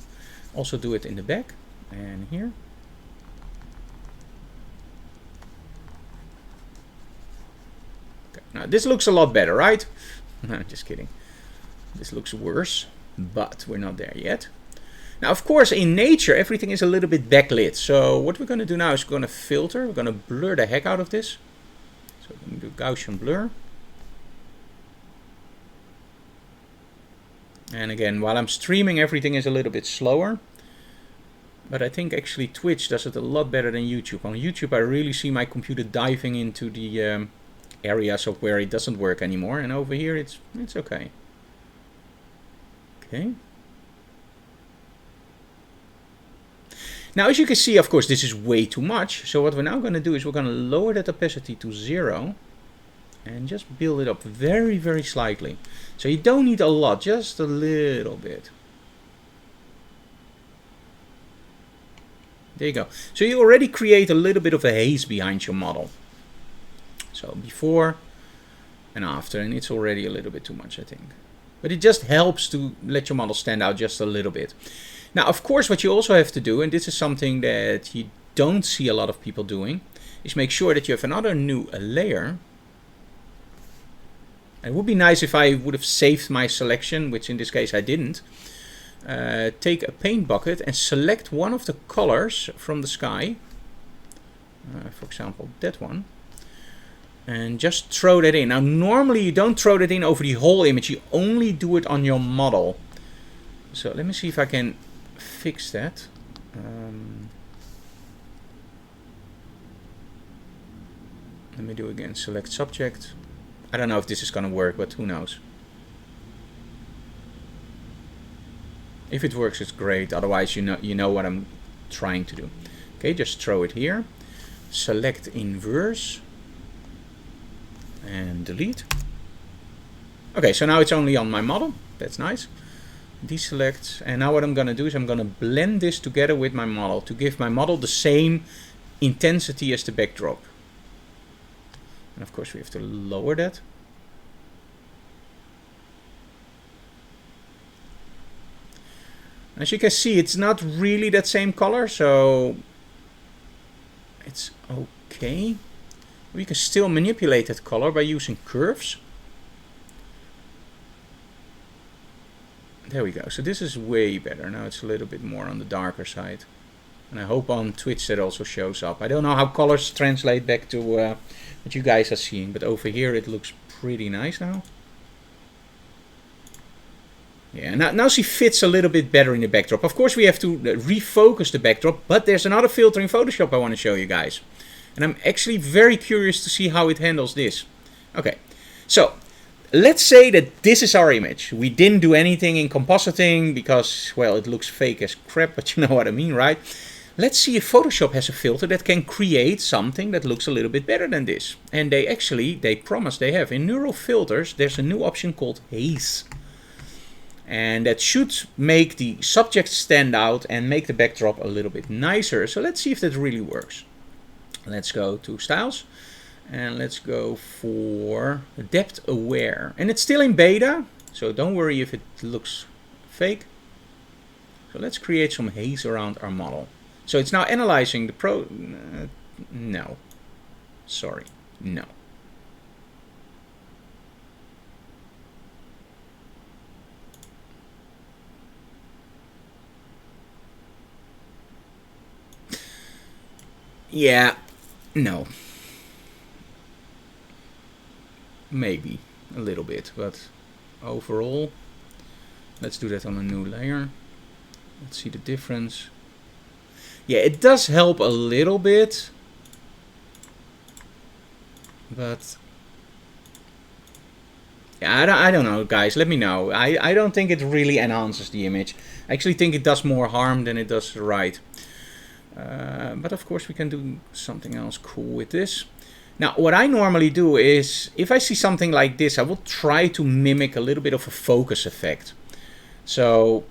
Also do it in the back and here. Okay. Now this looks a lot better, right? No, just kidding. This looks worse, but we're not there yet. Now, of course, in nature, everything is a little bit backlit. So what we're going to do now is we're going to filter. We're going to blur the heck out of this. So we're going to do Gaussian blur. And again, while I'm streaming, everything is a little bit slower. But I think actually Twitch does it a lot better than YouTube. On YouTube, I really see my computer diving into the areas of where it doesn't work anymore. And over here, it's okay. Okay. Now, as you can see, of course, this is way too much. So what we're now going to do is we're going to lower that opacity to 0. And just build it up very, very slightly. So you don't need a lot, just a little bit. There you go. So you already create a little bit of a haze behind your model. So before and after, and it's already a little bit too much, I think. But it just helps to let your model stand out just a little bit. Now, of course, what you also have to do, and this is something that you don't see a lot of people doing, is make sure that you have another new layer. It would be nice if I would have saved my selection, which in this case I didn't. Take a paint bucket and select one of the colors from the sky. For example, that one. And just throw that in. Now, normally you don't throw that in over the whole image. You only do it on your model. So let me see if I can fix that. Let me do again. Select subject. I don't know if this is going to work, but who knows. If it works, it's great. Otherwise, you know what I'm trying to do. Okay, just throw it here. Select inverse. And delete. Okay, so now it's only on my model. That's nice. Deselect. And now what I'm going to do is I'm going to blend this together with my model to give my model the same intensity as the backdrop. And of course we have to lower that. As you can see, it's not really that same color, so it's okay. We can still manipulate that color by using curves. There we go. So this is way better. Now it's a little bit more on the darker side. And I hope on Twitch that also shows up. I don't know how colors translate back to what you guys are seeing, but over here it looks pretty nice now. Yeah, now she fits a little bit better in the backdrop. Of course we have to refocus the backdrop, but there's another filter in Photoshop I want to show you guys. And I'm actually very curious to see how it handles this. Okay, so let's say that this is our image. We didn't do anything in compositing because, well, it looks fake as crap, but you know what I mean, right? Let's see if Photoshop has a filter that can create something that looks a little bit better than this. And they promise they have. In neural filters, there's a new option called haze. And that should make the subject stand out and make the backdrop a little bit nicer. So let's see if that really works. Let's go to styles. And let's go for depth aware. And it's still in beta, so don't worry if it looks fake. So let's create some haze around our model. So it's now analyzing the no. Sorry, no. Yeah, no. Maybe a little bit, but overall, let's do that on a new layer. Let's see the difference. Yeah, it does help a little bit, but yeah, I don't know, guys. Let me know. I don't think it really enhances the image. I actually think it does more harm than it does right. But of course we can do something else cool with this. Now what I normally do is, if I see something like this, I will try to mimic a little bit of a focus effect. So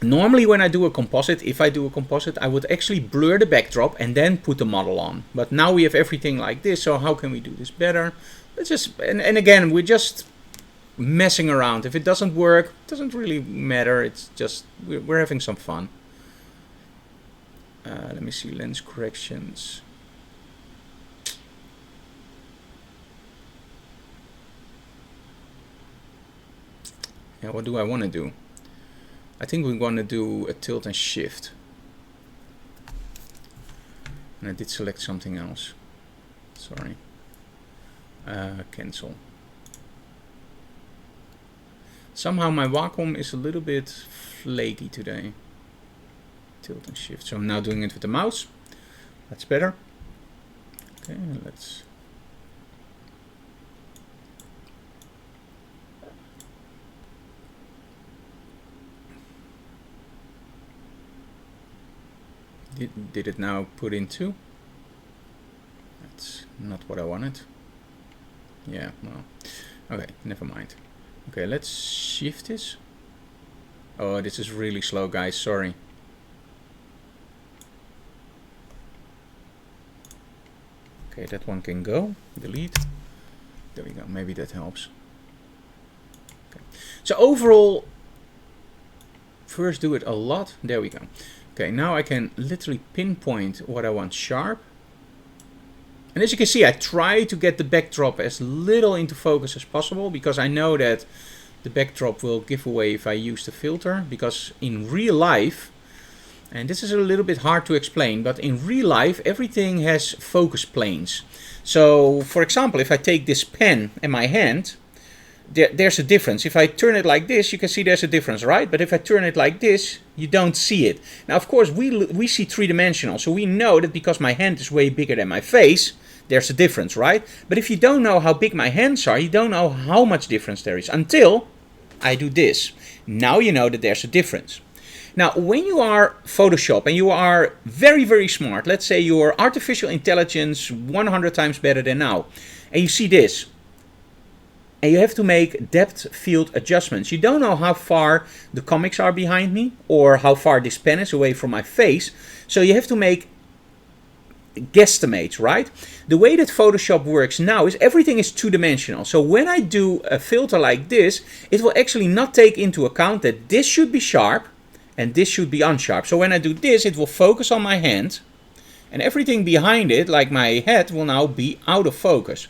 normally when I do a composite, if I do a composite, I would actually blur the backdrop and then put the model on. But now we have everything like this, so how can we do this better? Let's just, and again, we're just messing around. If it doesn't work, it doesn't really matter. It's just, we're having some fun. Let me see, lens corrections. Yeah, what do I want to do? I think we're going to do a tilt and shift. And I did select something else. Sorry. Cancel. Somehow my Wacom is a little bit flaky today. Tilt and shift. So I'm now doing it with the mouse. That's better. Okay, let's. Did it now put in 2? That's not what I wanted. Yeah, well, okay, never mind. Okay, let's shift this. Oh, this is really slow, guys, sorry. Okay, that one can go. Delete. There we go, maybe that helps. Okay. So overall, first do it a lot. There we go. Okay, now I can literally pinpoint what I want sharp. And as you can see, I try to get the backdrop as little into focus as possible, because I know that the backdrop will give away if I use the filter. Because in real life, and this is a little bit hard to explain, but in real life, everything has focus planes. So, for example, if I take this pen in my hand, there's a difference. If I turn it like this, you can see there's a difference, right? But if I turn it like this, you don't see it. Now, of course, we see three-dimensional, so we know that because my hand is way bigger than my face, there's a difference, right? But if you don't know how big my hands are, you don't know how much difference there is until I do this. Now you know that there's a difference. Now, when you are Photoshop and you are very, very smart, let's say your artificial intelligence 100 times better than now, and you see this, and you have to make depth field adjustments. You don't know how far the comics are behind me or how far this pen is away from my face. So you have to make guesstimates, right? The way that Photoshop works now is everything is two-dimensional. So when I do a filter like this, it will actually not take into account that this should be sharp and this should be unsharp. So when I do this, it will focus on my hand, and everything behind it, like my head, will now be out of focus.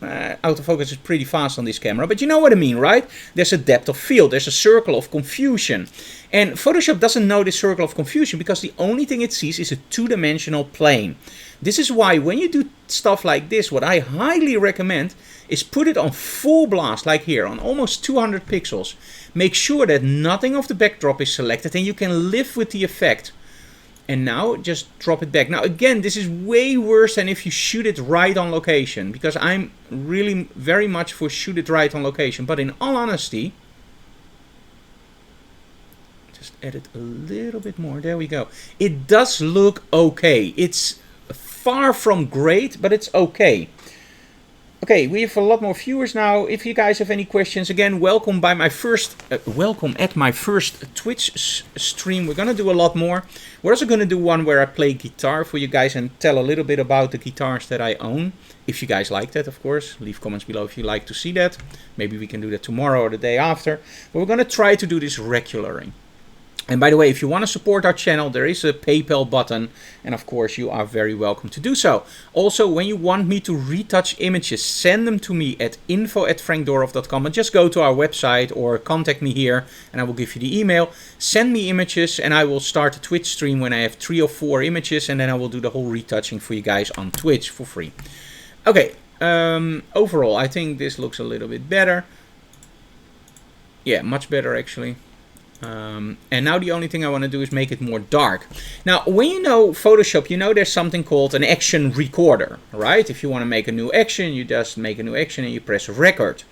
Autofocus is pretty fast on this camera, but you know what I mean, right? There's a depth of field, there's a circle of confusion. And Photoshop doesn't know this circle of confusion because the only thing it sees is a two-dimensional plane. This is why when you do stuff like this, what I highly recommend is put it on full blast, like here, on almost 200 pixels. Make sure that nothing of the backdrop is selected and you can live with the effect. And now just drop it back. Now again, this is way worse than if you shoot it right on location, because I'm really very much for shoot it right on location. But in all honesty, just edit a little bit more. There we go. It does look okay. It's far from great, but it's okay. Okay, we have a lot more viewers now. If you guys have any questions, again, welcome at my first Twitch stream. We're gonna do a lot more. We're also gonna do one where I play guitar for you guys and tell a little bit about the guitars that I own. If you guys like that, of course, leave comments below if you like to see that. Maybe we can do that tomorrow or the day after. But we're gonna try to do this regularly. And by the way, if you want to support our channel, there is a PayPal button. And of course, you are very welcome to do so. Also, when you want me to retouch images, send them to me at info@frankdorov.com. And just go to our website or contact me here and I will give you the email. Send me images and I will start a Twitch stream when I have 3 or 4 images. And then I will do the whole retouching for you guys on Twitch for free. Okay, overall, I think this looks a little bit better. Yeah, much better actually. And now the only thing I want to do is make it more dark. Now, when you know Photoshop, you know there's something called an action recorder, right? If you want to make a new action, you just make a new action and you press record.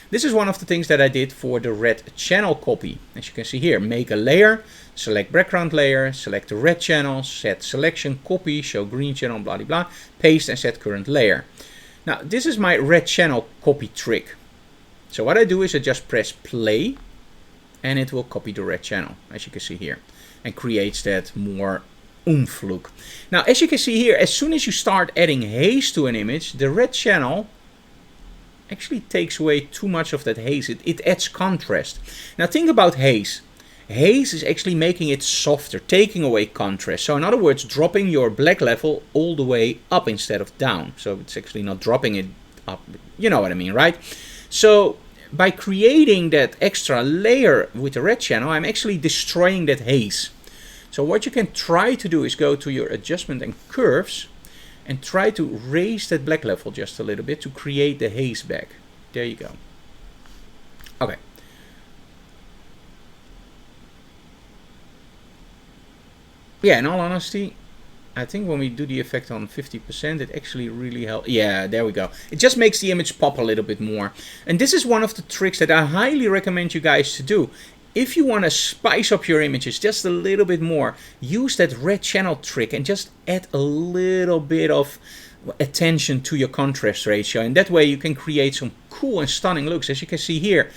This is one of the things that I did for the red channel copy. As you can see here, make a layer, select background layer, select the red channel, set selection, copy, show green channel, blah, blah, blah, paste and set current layer. Now, this is my red channel copy trick. So what I do is I just press play. And it will copy the red channel, as you can see here, and creates that more oomph look. Now, as you can see here, as soon as you start adding haze to an image, the red channel actually takes away too much of that haze. It adds contrast. Now, think about haze. Haze is actually making it softer, taking away contrast. So in other words, dropping your black level all the way up instead of down. So it's actually not dropping it up. You know what I mean, right? So by creating that extra layer with the red channel, I'm actually destroying that haze. So what you can try to do is go to your adjustment and curves and try to raise that black level just a little bit to create the haze back. There you go. Okay. Yeah, in all honesty, I think when we do the effect on 50%, it actually really helps. Yeah, there we go. It just makes the image pop a little bit more. And this is one of the tricks that I highly recommend you guys to do. If you want to spice up your images just a little bit more, use that red channel trick and just add a little bit of attention to your contrast ratio. And that way you can create some cool and stunning looks. As you can see here,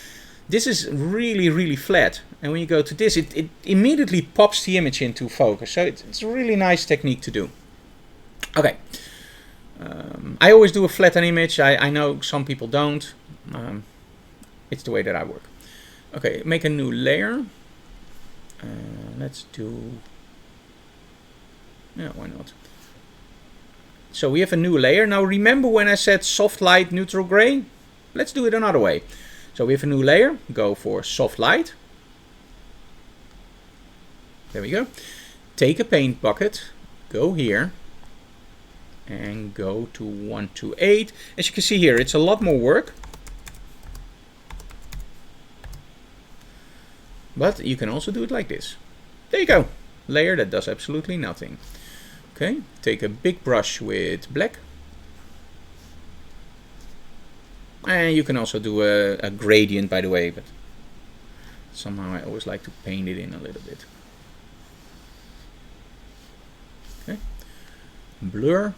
this is really, really flat. And when you go to this, it immediately pops the image into focus. So it's a really nice technique to do. Okay. I always do a flatten image. I know some people don't. It's the way that I work. Okay, make a new layer. Let's do... Yeah, why not? So we have a new layer. Now remember when I said soft light, neutral gray? Let's do it another way. So we have a new layer, go for soft light. There we go. Take a paint bucket, go here, and go to 128. As you can see here, it's a lot more work. But you can also do it like this. There you go. Layer that does absolutely nothing. Okay, take a big brush with black. And you can also do a gradient, by the way, but somehow I always like to paint it in a little bit. Okay, blur.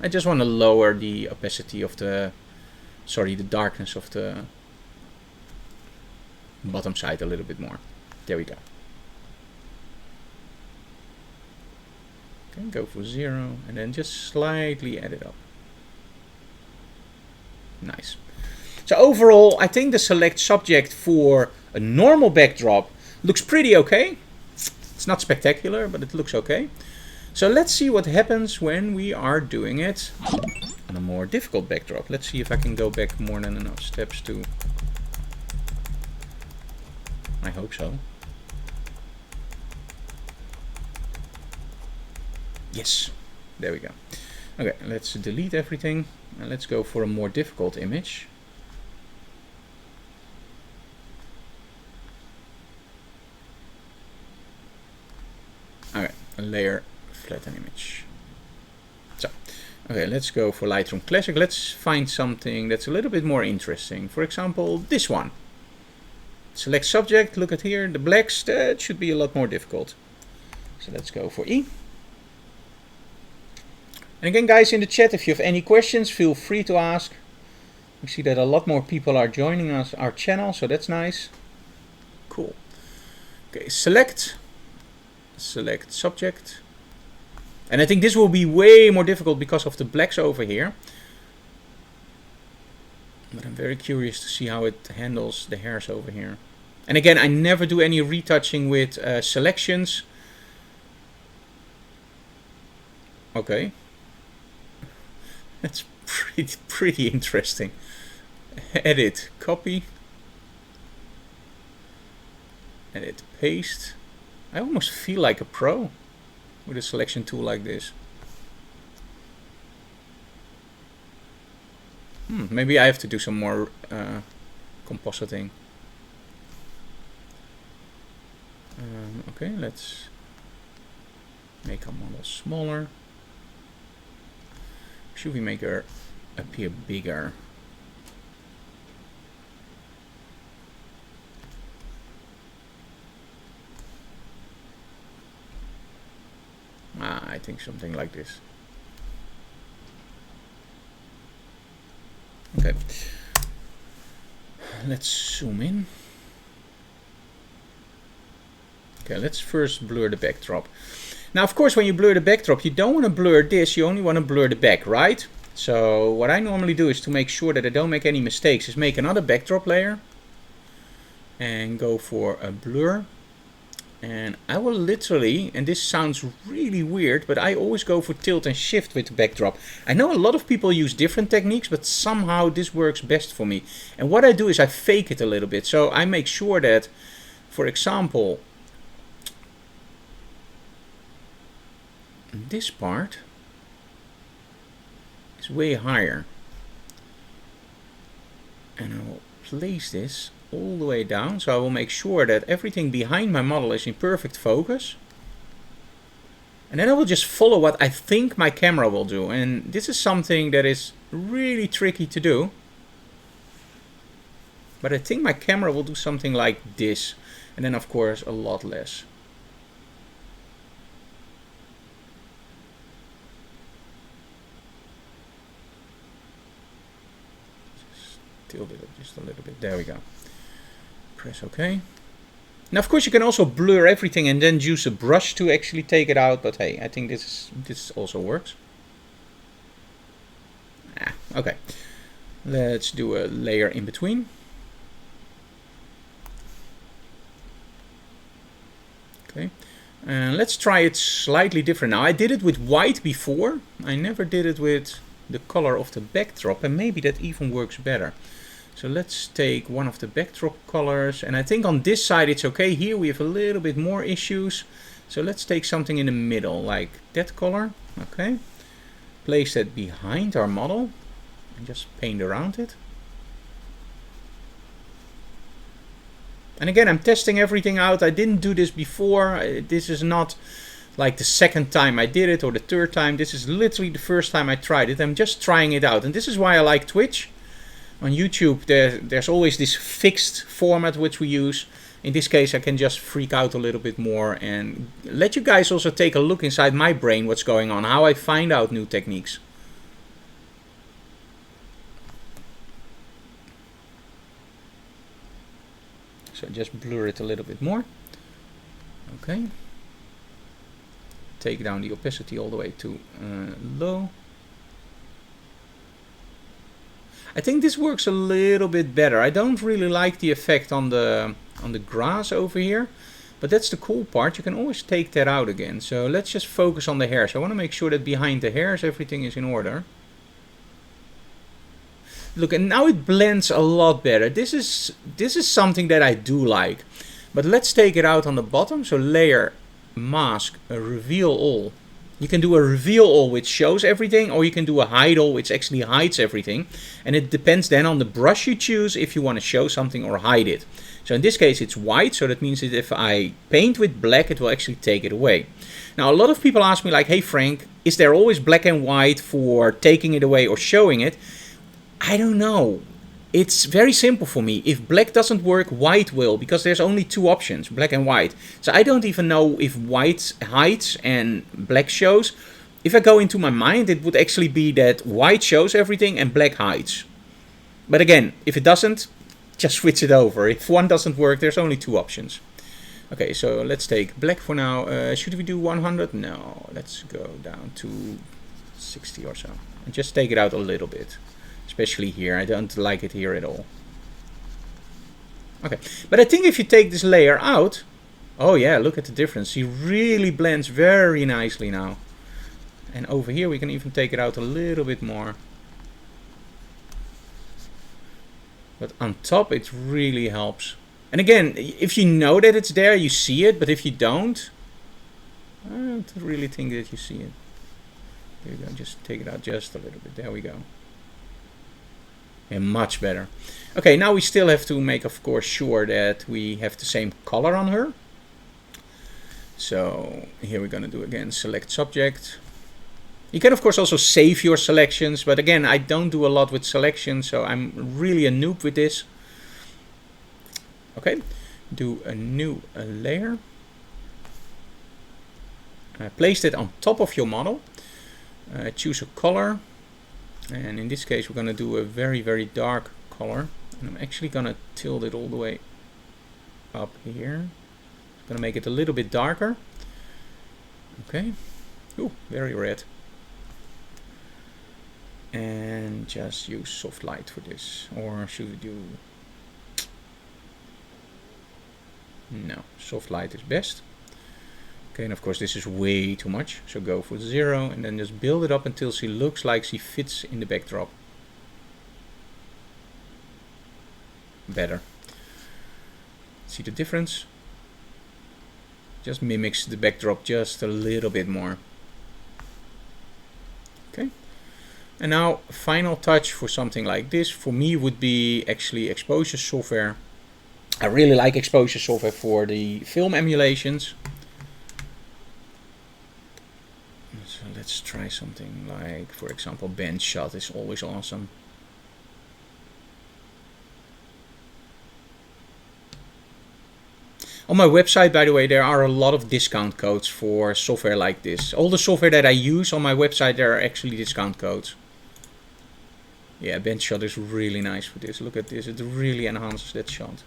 I just want to lower the opacity of the, the darkness of the bottom side a little bit more. There we go. Okay, go for 0 and then just slightly add it up. Nice. So overall, I think the select subject for a normal backdrop looks pretty okay. It's not spectacular, but it looks okay. So let's see what happens when we are doing it on a more difficult backdrop. Let's see if I can go back more than enough steps to... I hope so. Yes, there we go. Okay, let's delete everything. And let's go for a more difficult image. Okay, a layer, flatten image. So, okay, let's go for Lightroom Classic. Let's find something that's a little bit more interesting. For example, this one. Select subject, look at here, the blacks, that should be a lot more difficult. So let's go for E. And again, guys, in the chat, if you have any questions, feel free to ask. We see that a lot more people are joining us, our channel, so that's nice. Cool. Okay, select subject. And I think this will be way more difficult because of the blacks over here. But I'm very curious to see how it handles the hairs over here. And again, I never do any retouching with selections. Okay. That's pretty interesting. Edit, copy. Edit, paste. I almost feel like a pro with a selection tool like this. Maybe I have to do some more compositing. Okay, let's make our model smaller. Should we make her appear bigger? I think something like this. Okay, let's zoom in. Okay, let's first blur the backdrop. Now, of course, when you blur the backdrop, you don't want to blur this, you only want to blur the back, right? So what I normally do is, to make sure that I don't make any mistakes, is make another backdrop layer and go for a blur. And I will literally, and this sounds really weird, but I always go for tilt and shift with the backdrop. I know a lot of people use different techniques, but somehow this works best for me. And what I do is I fake it a little bit. So I make sure that, for example, this part is way higher. And I will place this all the way down, so I will make sure that everything behind my model is in perfect focus. And then I will just follow what I think my camera will do. And this is something that is really tricky to do. But I think my camera will do something like this. And then, of course, a lot less. Tilt it up just a little bit. There we go. Press OK. Now, of course, you can also blur everything and then use a brush to actually take it out. But hey, I think this also works. Okay. Let's do a layer in between. Okay. And let's try it slightly different now. I did it with white before. I never did it with the color of the backdrop, and maybe that even works better. So let's take one of the backdrop colors, and I think on this side it's okay. Here we have a little bit more issues, so let's take something in the middle, like that color. Okay, place that behind our model and just paint around it. And again, I'm testing everything out. I didn't do this before. This is not like the second time I did it or the third time. This is literally the first time I tried it. I'm just trying it out, and this is why I like Twitch. On YouTube, there's always this fixed format which we use. In this case, I can just freak out a little bit more and let you guys also take a look inside my brain, what's going on, how I find out new techniques. So just blur it a little bit more. Okay. Take down the opacity all the way to low. I think this works a little bit better. I don't really like the effect on the grass over here, but that's the cool part. You can always take that out again. So let's just focus on the hairs. I want to make sure that behind the hairs everything is in order. Look, and now it blends a lot better. This is something that I do like. But let's take it out on the bottom. So layer, mask, reveal all. You can do a reveal all which shows everything, or you can do a hide all which actually hides everything. And it depends then on the brush you choose if you want to show something or hide it. So in this case it's white, so that means that if I paint with black it will actually take it away. Now a lot of people ask me like, hey Frank, is there always black and white for taking it away or showing it? I don't know. It's very simple for me. If black doesn't work, white will, because there's only two options, black and white. So I don't even know if white hides and black shows. If I go into my mind, it would actually be that white shows everything and black hides. But again, if it doesn't, just switch it over. If one doesn't work, there's only two options. Okay, so let's take black for now. Should we do 100? No, let's go down to 60 or so. And just take it out a little bit. Especially here, I don't like it here at all. Okay, but I think if you take this layer out, oh yeah, look at the difference. He really blends very nicely now. And over here we can even take it out a little bit more. But on top it really helps. And again, if you know that it's there, you see it. But if you don't, I don't really think that you see it. There you go, just take it out just a little bit. There we go. And much better. Okay, now we still have to make, of course, sure that we have the same color on her. So here we're going to do again, select subject. You can, of course, also save your selections. But again, I don't do a lot with selections, so I'm really a noob with this. Okay, do a new layer. Place it on top of your model. Choose a color. And in this case, we're going to do a very, very dark color. And I'm actually going to tilt it all the way up here. I'm going to make it a little bit darker. Okay. Ooh, very red. And just use soft light for this. Or should we do... No, soft light is best. Okay, and of course this is way too much. So go for 0 and then just build it up until she looks like she fits in the backdrop. Better. See the difference? Just mimics the backdrop just a little bit more. Okay. And now final touch for something like this for me would be actually exposure software. I really like exposure software for the film emulations. So let's try something like, for example, bench shot is always awesome. On my website, by the way, there are a lot of discount codes for software like this. All the software that I use on my website, there are actually discount codes. Yeah, bench shot is really nice for this. Look at this, it really enhances that shot.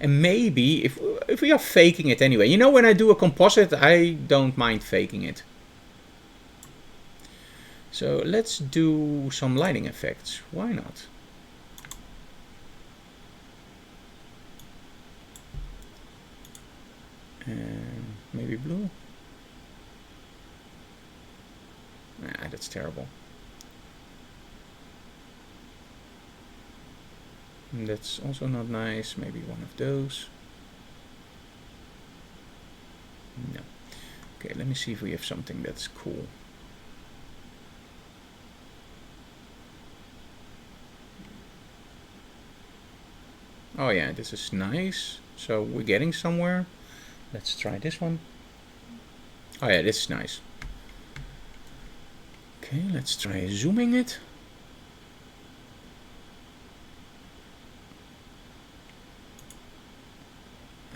And maybe if we are faking it anyway, you know, when I do a composite, I don't mind faking it. So let's do some lighting effects. Why not? And maybe blue. Nah, that's terrible. And that's also not nice. Maybe one of those. No. Okay, let me see if we have something that's cool. Oh yeah, this is nice. So we're getting somewhere. Let's try this one. Oh yeah, this is nice. Okay, let's try zooming it.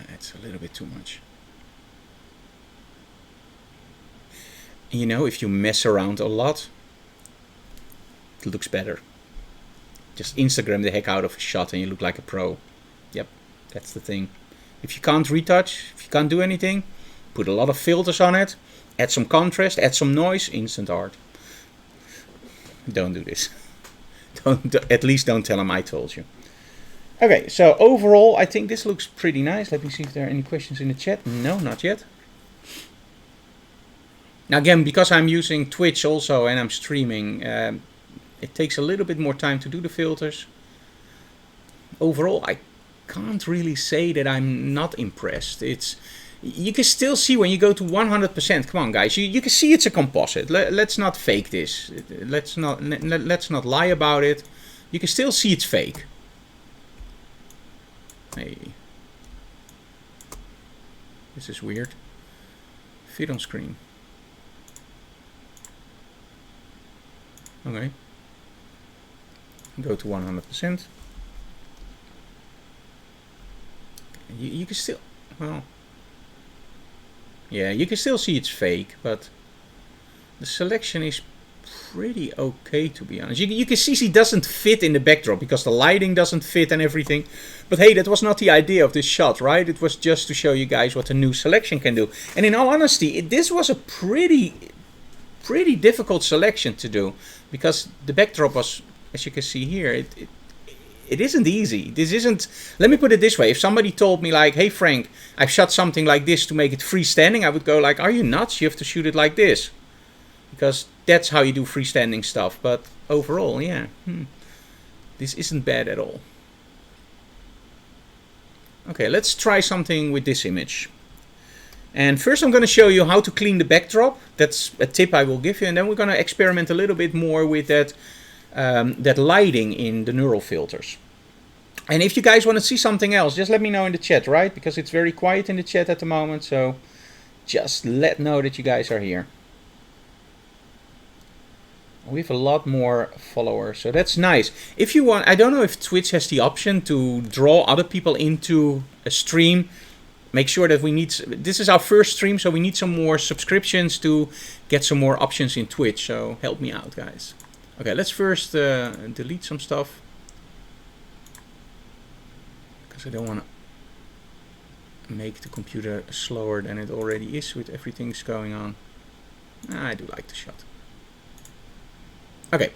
That's a little bit too much. You know, if you mess around a lot, it looks better. Just Instagram the heck out of a shot and you look like a pro. Yep, that's the thing. If you can't retouch, if you can't do anything, put a lot of filters on it, add some contrast, add some noise, instant art. Don't do this. At least don't tell them I told you. Okay, so overall, I think this looks pretty nice. Let me see if there are any questions in the chat. No, not yet. Now again, because I'm using Twitch also and I'm streaming, it takes a little bit more time to do the filters. Overall, I can't really say that I'm not impressed. You can still see when you go to 100%. Come on, guys, you can see it's a composite. Let's not fake this. Let's not lie about it. You can still see it's fake. Hey, this is weird. Fit on screen. Okay. Go to 100%. You can still, well, yeah, you can still see it's fake, but the selection is pretty okay, to be honest. You can see she doesn't fit in the backdrop because the lighting doesn't fit and everything. But hey, that was not the idea of this shot, right? It was just to show you guys what the new selection can do. And in all honesty, this was a pretty difficult selection to do, because the backdrop was, as you can see here, it isn't easy. This isn't, let me put it this way, if somebody told me like, hey Frank, I've shot something like this to make it freestanding, I would go like, are you nuts? You have to shoot it like this. Because that's how you do freestanding stuff. But overall, yeah, this isn't bad at all. Okay, let's try something with this image. And first I'm going to show you how to clean the backdrop. That's a tip I will give you. And then we're going to experiment a little bit more with that that lighting in the neural filters. And if you guys want to see something else, just let me know in the chat, right? Because it's very quiet in the chat at the moment, so just let know that you guys are here. We have a lot more followers, so that's nice. If you want, I don't know if Twitch has the option to draw other people into a stream. Make sure that we need, this is our first stream, so we need some more subscriptions to get some more options in Twitch, so help me out, guys. Okay, let's first delete some stuff, because I don't want to make the computer slower than it already is with everything's going on. I do like the shot. Okay,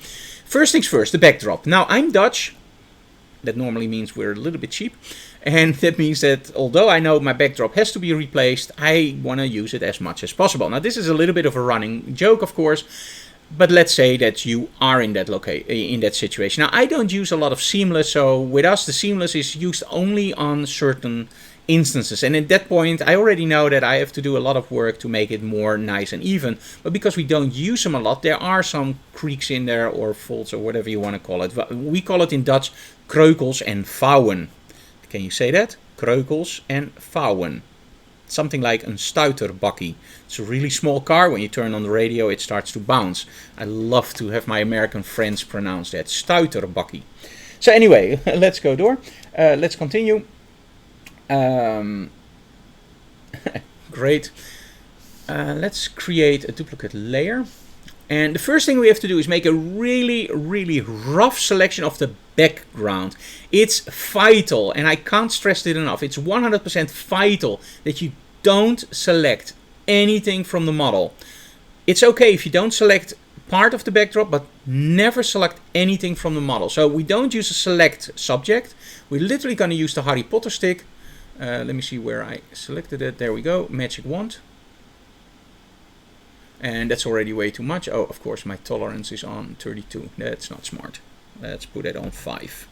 first things first, the backdrop. Now, I'm Dutch. That normally means we're a little bit cheap. And that means that although I know my backdrop has to be replaced, I want to use it as much as possible. Now, this is a little bit of a running joke, of course. But let's say that you are in that situation. Now, I don't use a lot of seamless, so with us, the seamless is used only on certain instances. And at that point, I already know that I have to do a lot of work to make it more nice and even. But because we don't use them a lot, there are some creaks in there, or faults, or whatever you want to call it. We call it in Dutch kreukels en vouwen. Can you say that? Kreukels en vouwen. Something like een stuiterbakkie. It's a really small car. When you turn on the radio, it starts to bounce. I love to have my American friends pronounce that. Stuiterbakkie. So anyway, let's go door. Let's continue. Great. Let's create a duplicate layer. And the first thing we have to do is make a really rough selection of the background. It's vital, and I can't stress it enough. It's 100% vital that you don't select anything from the model. It's okay if you don't select part of the backdrop, but never select anything from the model. So we don't use a select subject. We're literally going to use the Harry Potter stick. Let me see where I selected it. There we go. Magic wand. And that's already way too much. Oh, of course, my tolerance is on 32. That's not smart. Let's put it on 5.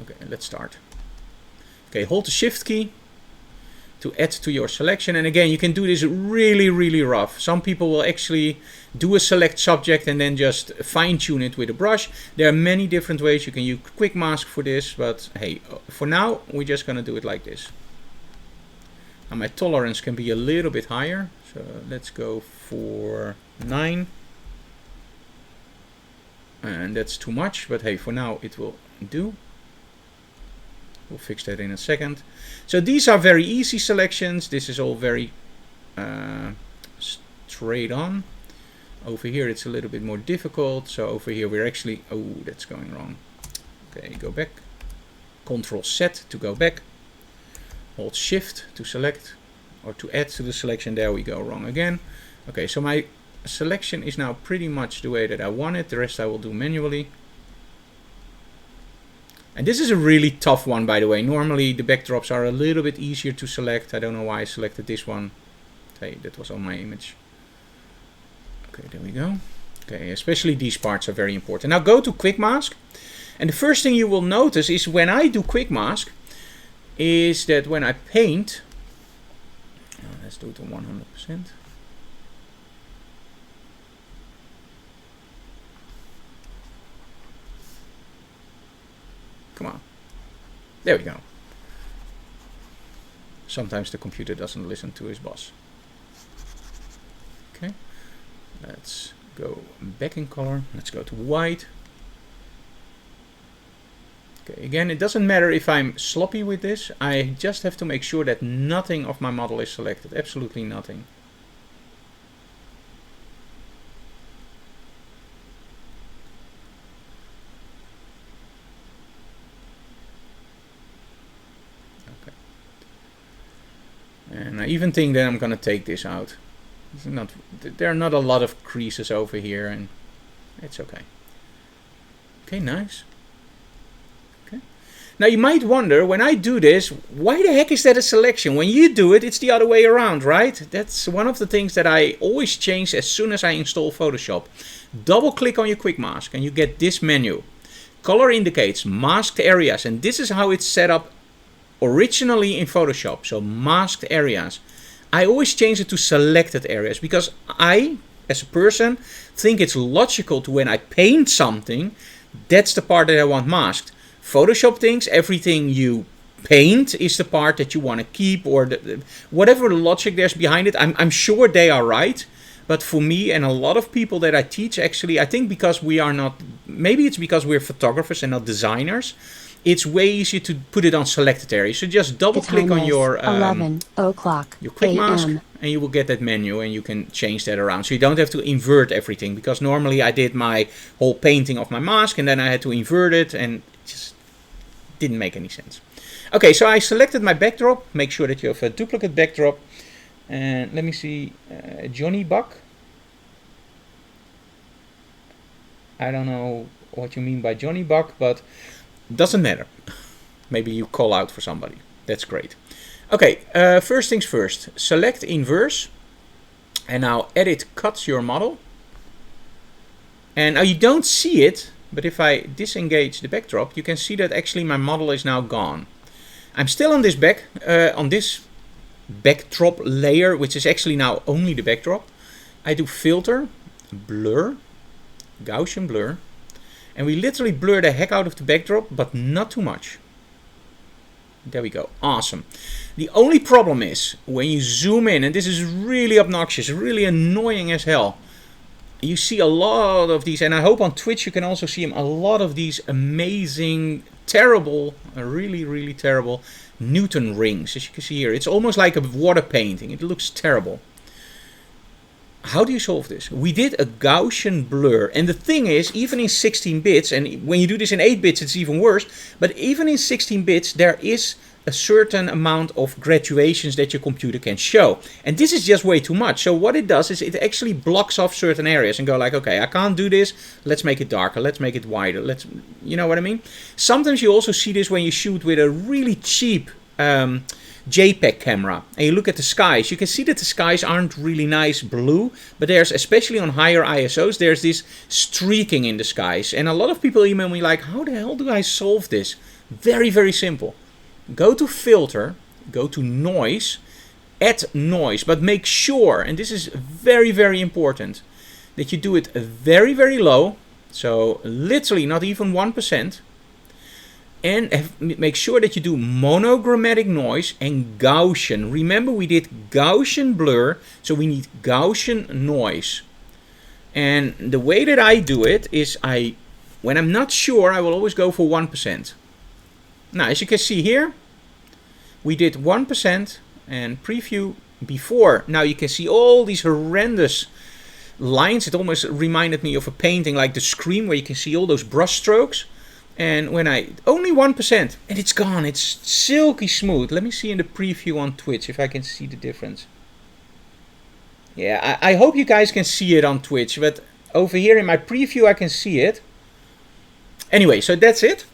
Okay, let's start. Okay, hold the shift key to add to your selection. And again, you can do this really rough. Some people will actually do a select subject and then just fine tune it with a brush. There are many different ways. You can use quick mask for this, but hey, for now, we're just gonna do it like this. Now my tolerance can be a little bit higher. So let's go for 9. And that's too much, but hey, for now it will do. We'll fix that in a second. So these are very easy selections. This is all very straight on. Over here it's a little bit more difficult. So over here we're actually, oh, that's going wrong. Okay, go back. Control Z to go back. Hold Shift to select or to add to the selection. There we go, wrong again. Okay, so my selection is now pretty much the way that I want it. The rest I will do manually. And this is a really tough one, by the way. Normally the backdrops are a little bit easier to select. I don't know why I selected this one. Hey, that was on my image. Okay, there we go. Okay, especially these parts are very important. Now go to Quick Mask. And the first thing you will notice is when I do Quick Mask, is that when I paint, let's do it to 100%. Come on. There we go. Sometimes the computer doesn't listen to his boss. Okay. Let's go back in color. Let's go to white. Okay, again, it doesn't matter if I'm sloppy with this. I just have to make sure that nothing of my model is selected. Absolutely nothing. And I even think that I'm gonna take this out. There are not a lot of creases over here, and it's okay. Okay, nice. Okay. Now you might wonder, when I do this, why the heck is that a selection? When you do it, it's the other way around, right? That's one of the things that I always change as soon as I install Photoshop. Double click on your quick mask and you get this menu. Color indicates masked areas, and this is how it's set up originally in Photoshop. So masked areas. I always change it to selected areas because I, as a person, think it's logical to, when I paint something, that's the part that I want masked. Photoshop thinks everything you paint is the part that you want to keep, or whatever logic there's behind it. I'm sure they are right. But for me and a lot of people that I teach, actually, I think because we are not, maybe it's because we're photographers and not designers, it's way easier to put it on selected areas. So just double click on your 11 o'clock your quick mask, and you will get that menu, and you can change that around. So you don't have to invert everything, because normally I did my whole painting of my mask and then I had to invert it, and it just didn't make any sense. Okay, so I selected my backdrop. Make sure that you have a duplicate backdrop. And let me see, Johnny Buck. I don't know what you mean by Johnny Buck, but doesn't matter. Maybe you call out for somebody. That's great. Okay, first things first. Select inverse. And now edit cut your model. And now you don't see it, but if I disengage the backdrop, you can see that actually my model is now gone. I'm still on this backdrop layer, which is actually now only the backdrop. I do filter, blur, Gaussian blur, and we literally blur the heck out of the backdrop, but not too much. There we go. Awesome. The only problem is when you zoom in, and this is really obnoxious, really annoying as hell. You see a lot of these, and I hope on Twitch you can also see them, a lot of these amazing, terrible, really, really terrible Newton rings. As you can see here, it's almost like a water painting. It looks terrible. How do you solve this? We did a Gaussian blur, and the thing is, even in 16 bits, and when you do this in 8 bits it's even worse, but even in 16 bits there is a certain amount of graduations that your computer can show, and this is just way too much. So what it does is it actually blocks off certain areas and go like, okay, I can't do this, let's make it darker, let's make it wider, let's, you know what I mean? Sometimes you also see this when you shoot with a really cheap JPEG camera and you look at the skies. You can see that the skies aren't really nice blue, but there's, especially on higher ISOs, there's this streaking in the skies, and a lot of people email me like, how the hell do I solve this? Very, very simple. Go to filter, go to noise, add noise, but make sure, and this is very, very important, that you do it very, very low, so literally not even 1%. And make sure that you do monochromatic noise and Gaussian. Remember, we did Gaussian blur, so we need Gaussian noise. And the way that I do it is when I'm not sure, I will always go for 1%. Now, as you can see here, we did 1% and preview before. Now you can see all these horrendous lines. It almost reminded me of a painting like The Scream, where you can see all those brush strokes. And when only 1%, and it's gone. It's silky smooth. Let me see in the preview on Twitch if I can see the difference. Yeah, I hope you guys can see it on Twitch, but over here in my preview I can see it. Anyway, so that's it.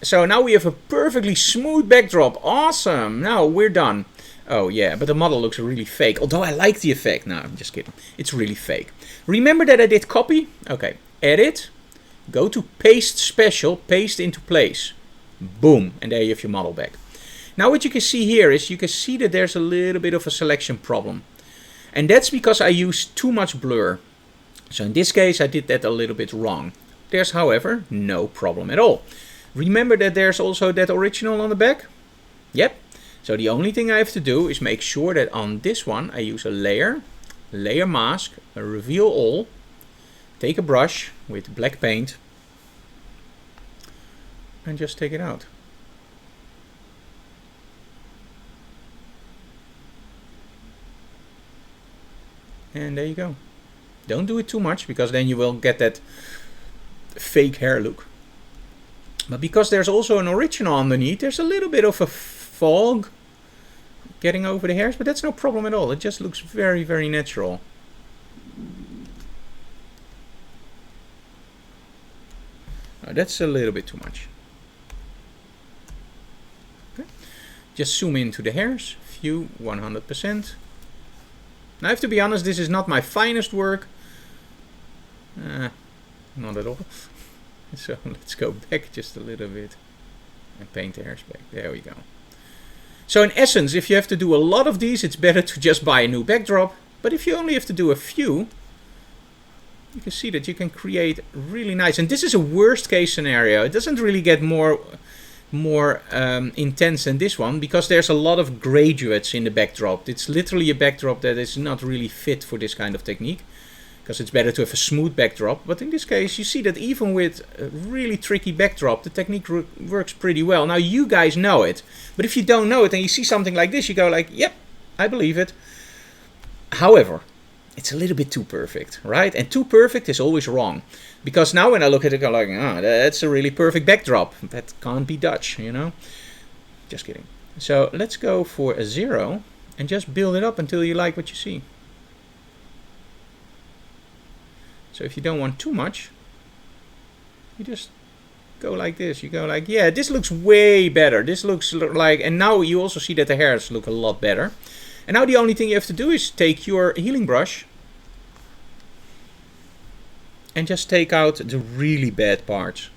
So now we have a perfectly smooth backdrop. Awesome. Now we're done. Oh yeah, but the model looks really fake. Although I like the effect. No, I'm just kidding. It's really fake. Remember that I did copy? Okay, edit. Go to paste special, paste into place. Boom, and there you have your model back. Now what you can see here is you can see that there's a little bit of a selection problem. And that's because I used too much blur. So in this case I did that a little bit wrong. There's, however, no problem at all. Remember that there's also that original on the back? Yep. So the only thing I have to do is make sure that on this one I use a layer mask, a reveal all. Take a brush with black paint and just take it out. And there you go. Don't do it too much, because then you will get that fake hair look. But because there's also an original underneath, there's a little bit of a fog. getting over the hairs, but that's no problem at all. It just looks very, very natural. Oh, that's a little bit too much. Okay. Just zoom into the hairs, view 100%. Now I have to be honest, this is not my finest work. Not at all. So let's go back just a little bit and paint the hairs back. There we go. So in essence, if you have to do a lot of these, it's better to just buy a new backdrop. But if you only have to do a few, you can see that you can create really nice. And this is a worst case scenario. It doesn't really get more intense than this one, because there's a lot of graduates in the backdrop. It's literally a backdrop that is not really fit for this kind of technique, because it's better to have a smooth backdrop. But in this case, you see that even with a really tricky backdrop, the technique works pretty well. Now you guys know it, but if you don't know it and you see something like this, you go like, yep, I believe it. However, it's a little bit too perfect, right? And too perfect is always wrong. Because now when I look at it, I go like, oh, that's a really perfect backdrop. That can't be Dutch, you know? Just kidding. So let's go for a 0 and just build it up until you like what you see. So if you don't want too much, you just go like this. You go like, yeah, this looks way better. This looks like, and now you also see that the hairs look a lot better. And now the only thing you have to do is take your healing brush and just take out the really bad parts.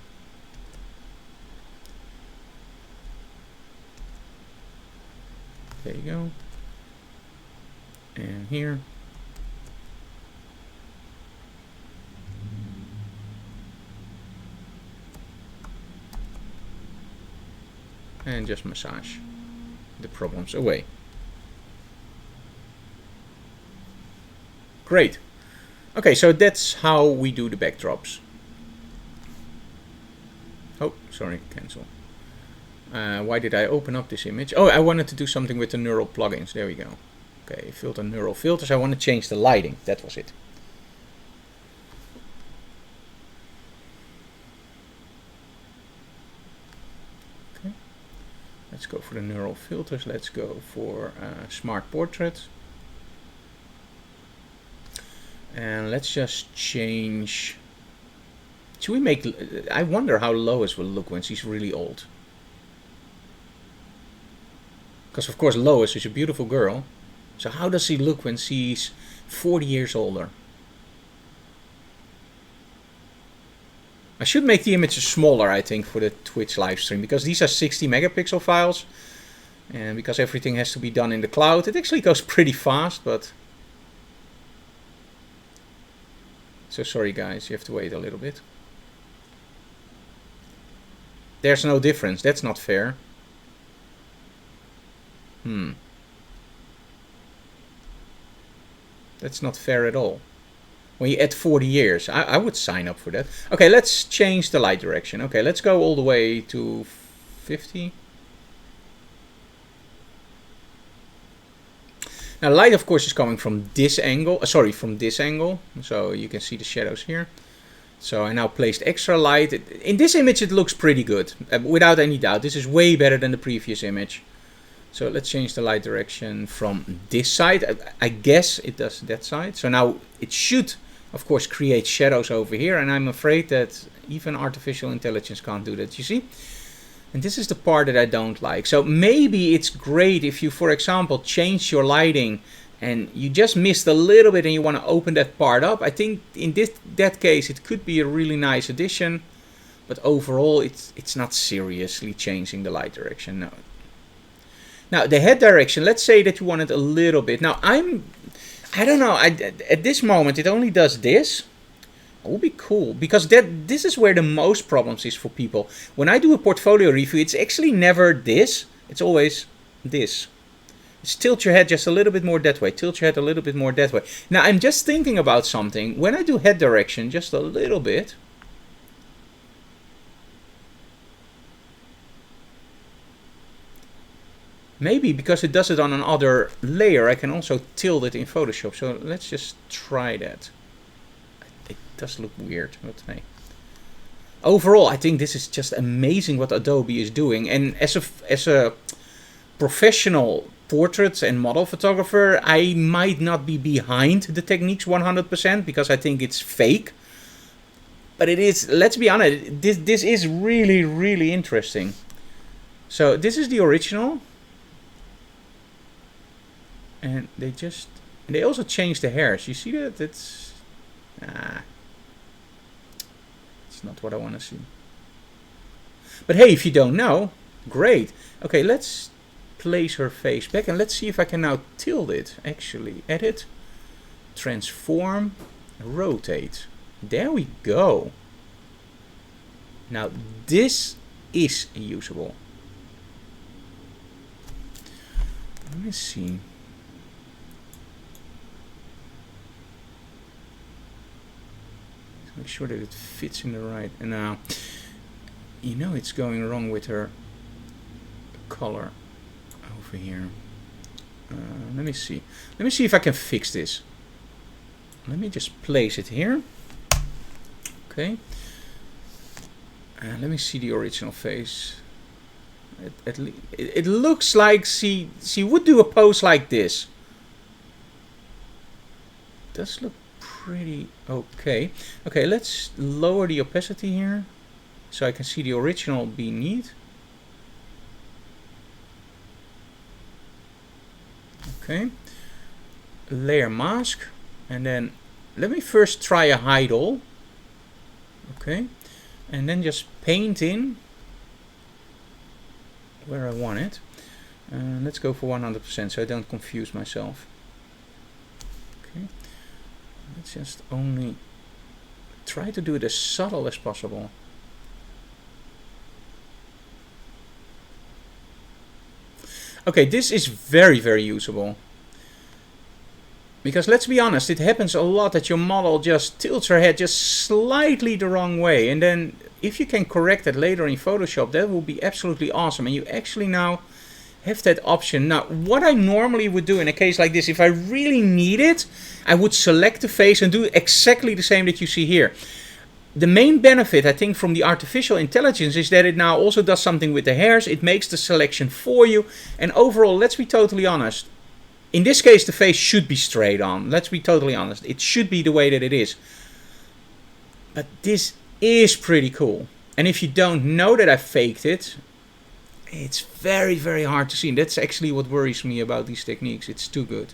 There you go. And here. And just massage the problems away. Great. Okay, so that's how we do the backdrops. Oh, sorry, cancel. Why did I open up this image? Oh, I wanted to do something with the neural plugins. There we go. Okay, filter neural filters. I want to change the lighting. That was it. Okay. Let's go for the neural filters. Let's go for smart portrait. And let's just change. Should we make? I wonder how Lois will look when she's really old. Because of course Lois is a beautiful girl. So how does she look when she's 40 years older? I should make the images smaller, I think, for the Twitch live stream, because these are 60 megapixel files. And because everything has to be done in the cloud, it actually goes pretty fast, but... So sorry guys, you have to wait a little bit. There's no difference, that's not fair. That's not fair at all. When you add 40 years, I would sign up for that. Okay, let's change the light direction. Okay, let's go all the way to 50. Now light of course is coming from this angle, from this angle. So you can see the shadows here. So I now placed extra light. In this image it looks pretty good, without any doubt. This is way better than the previous image. So let's change the light direction from this side. I guess it does that side. So now it should, of course, create shadows over here. And I'm afraid that even artificial intelligence can't do that, you see? And this is the part that I don't like. So maybe it's great if you, for example, change your lighting and you just missed a little bit and you want to open that part up. I think in that case it could be a really nice addition. But overall it's not seriously changing the light direction, no. Now the head direction, let's say that you want it a little bit. Now I don't know, at this moment it only does this. It would be cool, because this is where the most problems is for people. When I do a portfolio review, it's actually never this, it's always this. It's tilt your head just a little bit more that way, tilt your head a little bit more that way. Now I'm just thinking about something. When I do head direction just a little bit, maybe because it does it on another layer, I can also tilt it in Photoshop. So let's just try that. It does look weird, but hey. Overall, I think this is just amazing what Adobe is doing. And as a professional portrait and model photographer, I might not be behind the techniques 100% because I think it's fake. But it is, let's be honest, this is really, really interesting. So this is the original. And they also changed the hairs. You see that? It's not what I want to see. But hey, if you don't know, great. Okay, let's place her face back and let's see if I can now tilt it. Actually, edit, transform, rotate. There we go. Now this is usable. Let me see. Make sure that it fits in the right. And now, you know, it's going wrong with her color over here. Let me see. Let me see if I can fix this. Let me just place it here. Okay. Let me see the original face. It looks like she would do a pose like this. Does look pretty okay. Okay, let's lower the opacity here so I can see the original beneath. Okay, layer mask, and then let me first try a hide all. Okay, and then just paint in where I want it. Let's go for 100% so I don't confuse myself. Okay, let's just only try to do it as subtle as possible. Okay, this is very, very usable. Because let's be honest, it happens a lot that your model just tilts her head just slightly the wrong way. And then if you can correct it later in Photoshop, that will be absolutely awesome. And you actually now have that option. Now, what I normally would do in a case like this, if I really need it, I would select the face and do exactly the same that you see here. The main benefit, I think, from the artificial intelligence is that it now also does something with the hairs. It makes the selection for you. And overall, let's be totally honest. In this case, the face should be straight on. Let's be totally honest. It should be the way that it is. But this is pretty cool. And if you don't know that I faked it, it's very, very hard to see. And that's actually what worries me about these techniques. It's too good.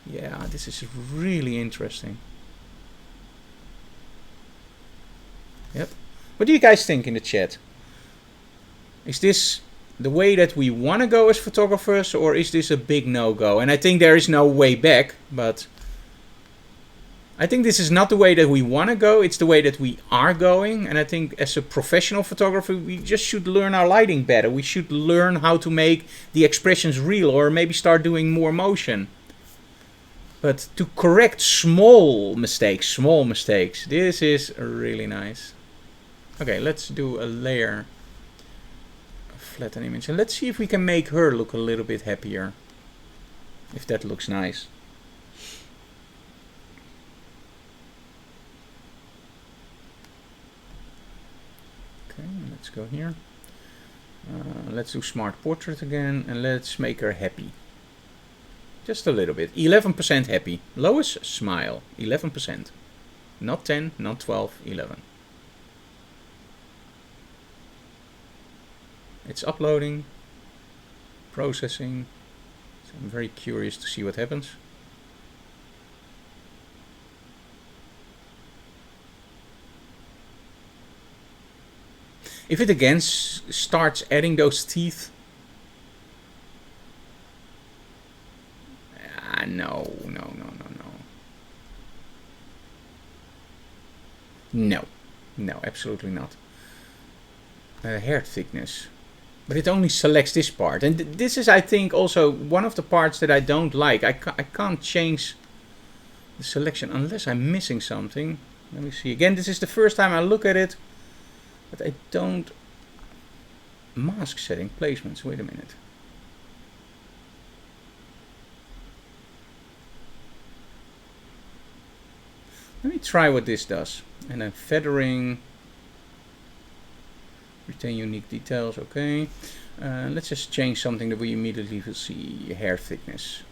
Yeah, this is really interesting. Yep. What do you guys think in the chat? Is this the way that we want to go as photographers, or is this a big no-go? And I think there is no way back, but I think this is not the way that we want to go. It's the way that we are going. And I think as a professional photographer, we just should learn our lighting better. We should learn how to make the expressions real, or maybe start doing more motion. But to correct small mistakes, this is really nice. Okay, let's do a layer. Flatten image, and let's see if we can make her look a little bit happier, if that looks nice. Okay, let's go here. Let's do smart portrait again, and let's make her happy, just a little bit. 11% happy. Lois, smile. 11%, not 10, not 12, 11. It's uploading, processing, so I'm very curious to see what happens. If it again starts adding those teeth, no, absolutely not. Hair thickness. But it only selects this part. And this is, I think, also one of the parts that I don't like. I can't change the selection unless I'm missing something. Let me see. Again, this is the first time I look at it. But I don't... Mask setting, placements. Wait a minute. Let me try what this does. And then feathering... Retain unique details, okay. Let's just change something that we immediately will see. Hair thickness.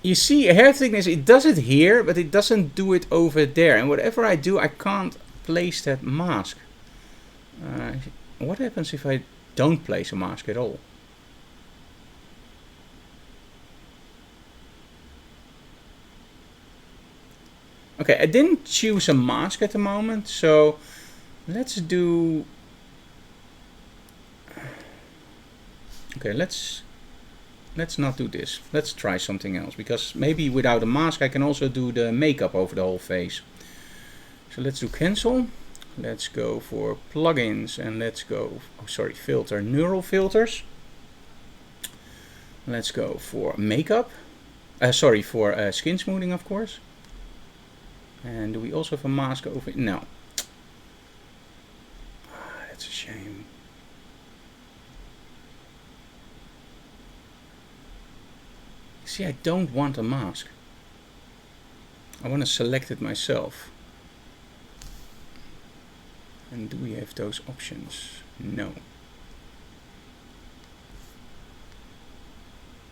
You see, hair thickness, it does it here, but it doesn't do it over there. And whatever I do, I can't place that mask. What happens if I don't place a mask at all? Okay, I didn't choose a mask at the moment, so let's do... Okay, let's not do this. Let's try something else, because maybe without a mask I can also do the makeup over the whole face. So let's do cancel. Let's go for plugins and let's go, oh sorry, filter, neural filters. Let's go for makeup. Sorry, for skin smoothing, of course. And do we also have a mask over? No. That's a shame. See, I don't want a mask. I want to select it myself. And do we have those options? No.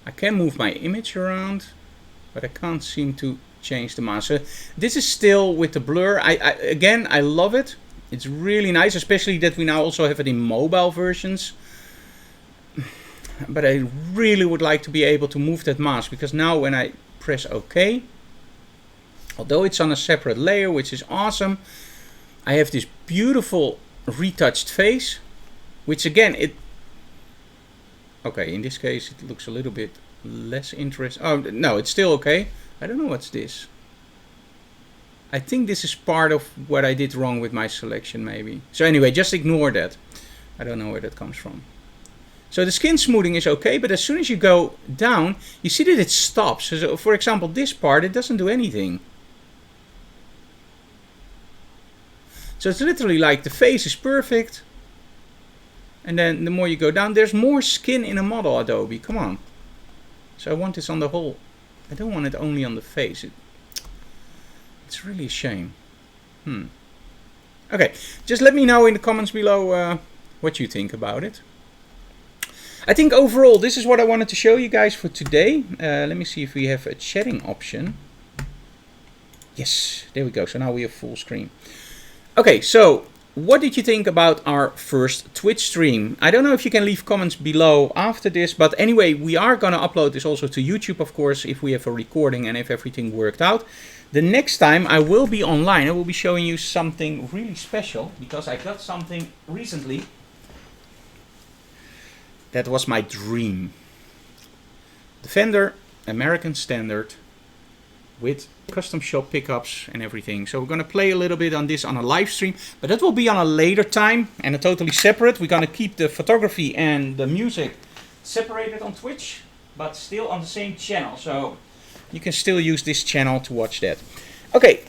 I can move my image around, but I can't seem to change the mask. So this is still with the blur. Again, I love it. It's really nice, especially that we now also have it in mobile versions. But I really would like to be able to move that mask, because now when I press OK, although it's on a separate layer, which is awesome, I have this beautiful retouched face, which again, okay, in this case it looks a little bit less interesting. Oh no, it's still okay. I don't know what's this. I think this is part of what I did wrong with my selection, maybe. So anyway, just ignore that. I don't know where that comes from. So the skin smoothing is okay, but as soon as you go down, you see that it stops. So for example, this part, it doesn't do anything. So it's literally like the face is perfect. And then the more you go down, there's more skin in a model, Adobe. Come on. So I want this on the whole. I don't want it only on the face. It's really a shame. Okay, just let me know in the comments below what you think about it. I think overall, this is what I wanted to show you guys for today. Let me see if we have a chatting option. Yes, there we go. So now we have full screen. Okay, so what did you think about our first Twitch stream? I don't know if you can leave comments below after this, but anyway, we are going to upload this also to YouTube, of course, if we have a recording and if everything worked out. The next time I will be online, I will be showing you something really special, because I got something recently that was my dream. The Fender American Standard with custom shop pickups and everything. So we're going to play a little bit on this on a live stream, but that will be on a later time and a totally separate. We're going to keep the photography and the music separated on Twitch, but still on the same channel. So you can still use this channel to watch that. Okay,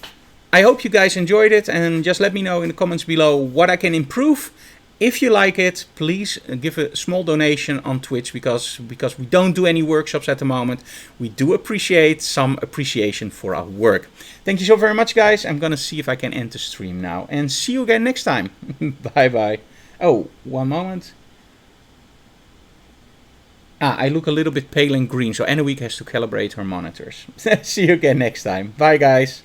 I hope you guys enjoyed it, and just let me know in the comments below what I can improve. If you like it, please give a small donation on Twitch, because we don't do any workshops at the moment. We do appreciate some appreciation for our work. Thank you so very much, guys. I'm going to see if I can end the stream now. And see you again next time. Bye-bye. Oh, one moment. I look a little bit pale and green, so Anna Week has to calibrate her monitors. See you again next time. Bye, guys.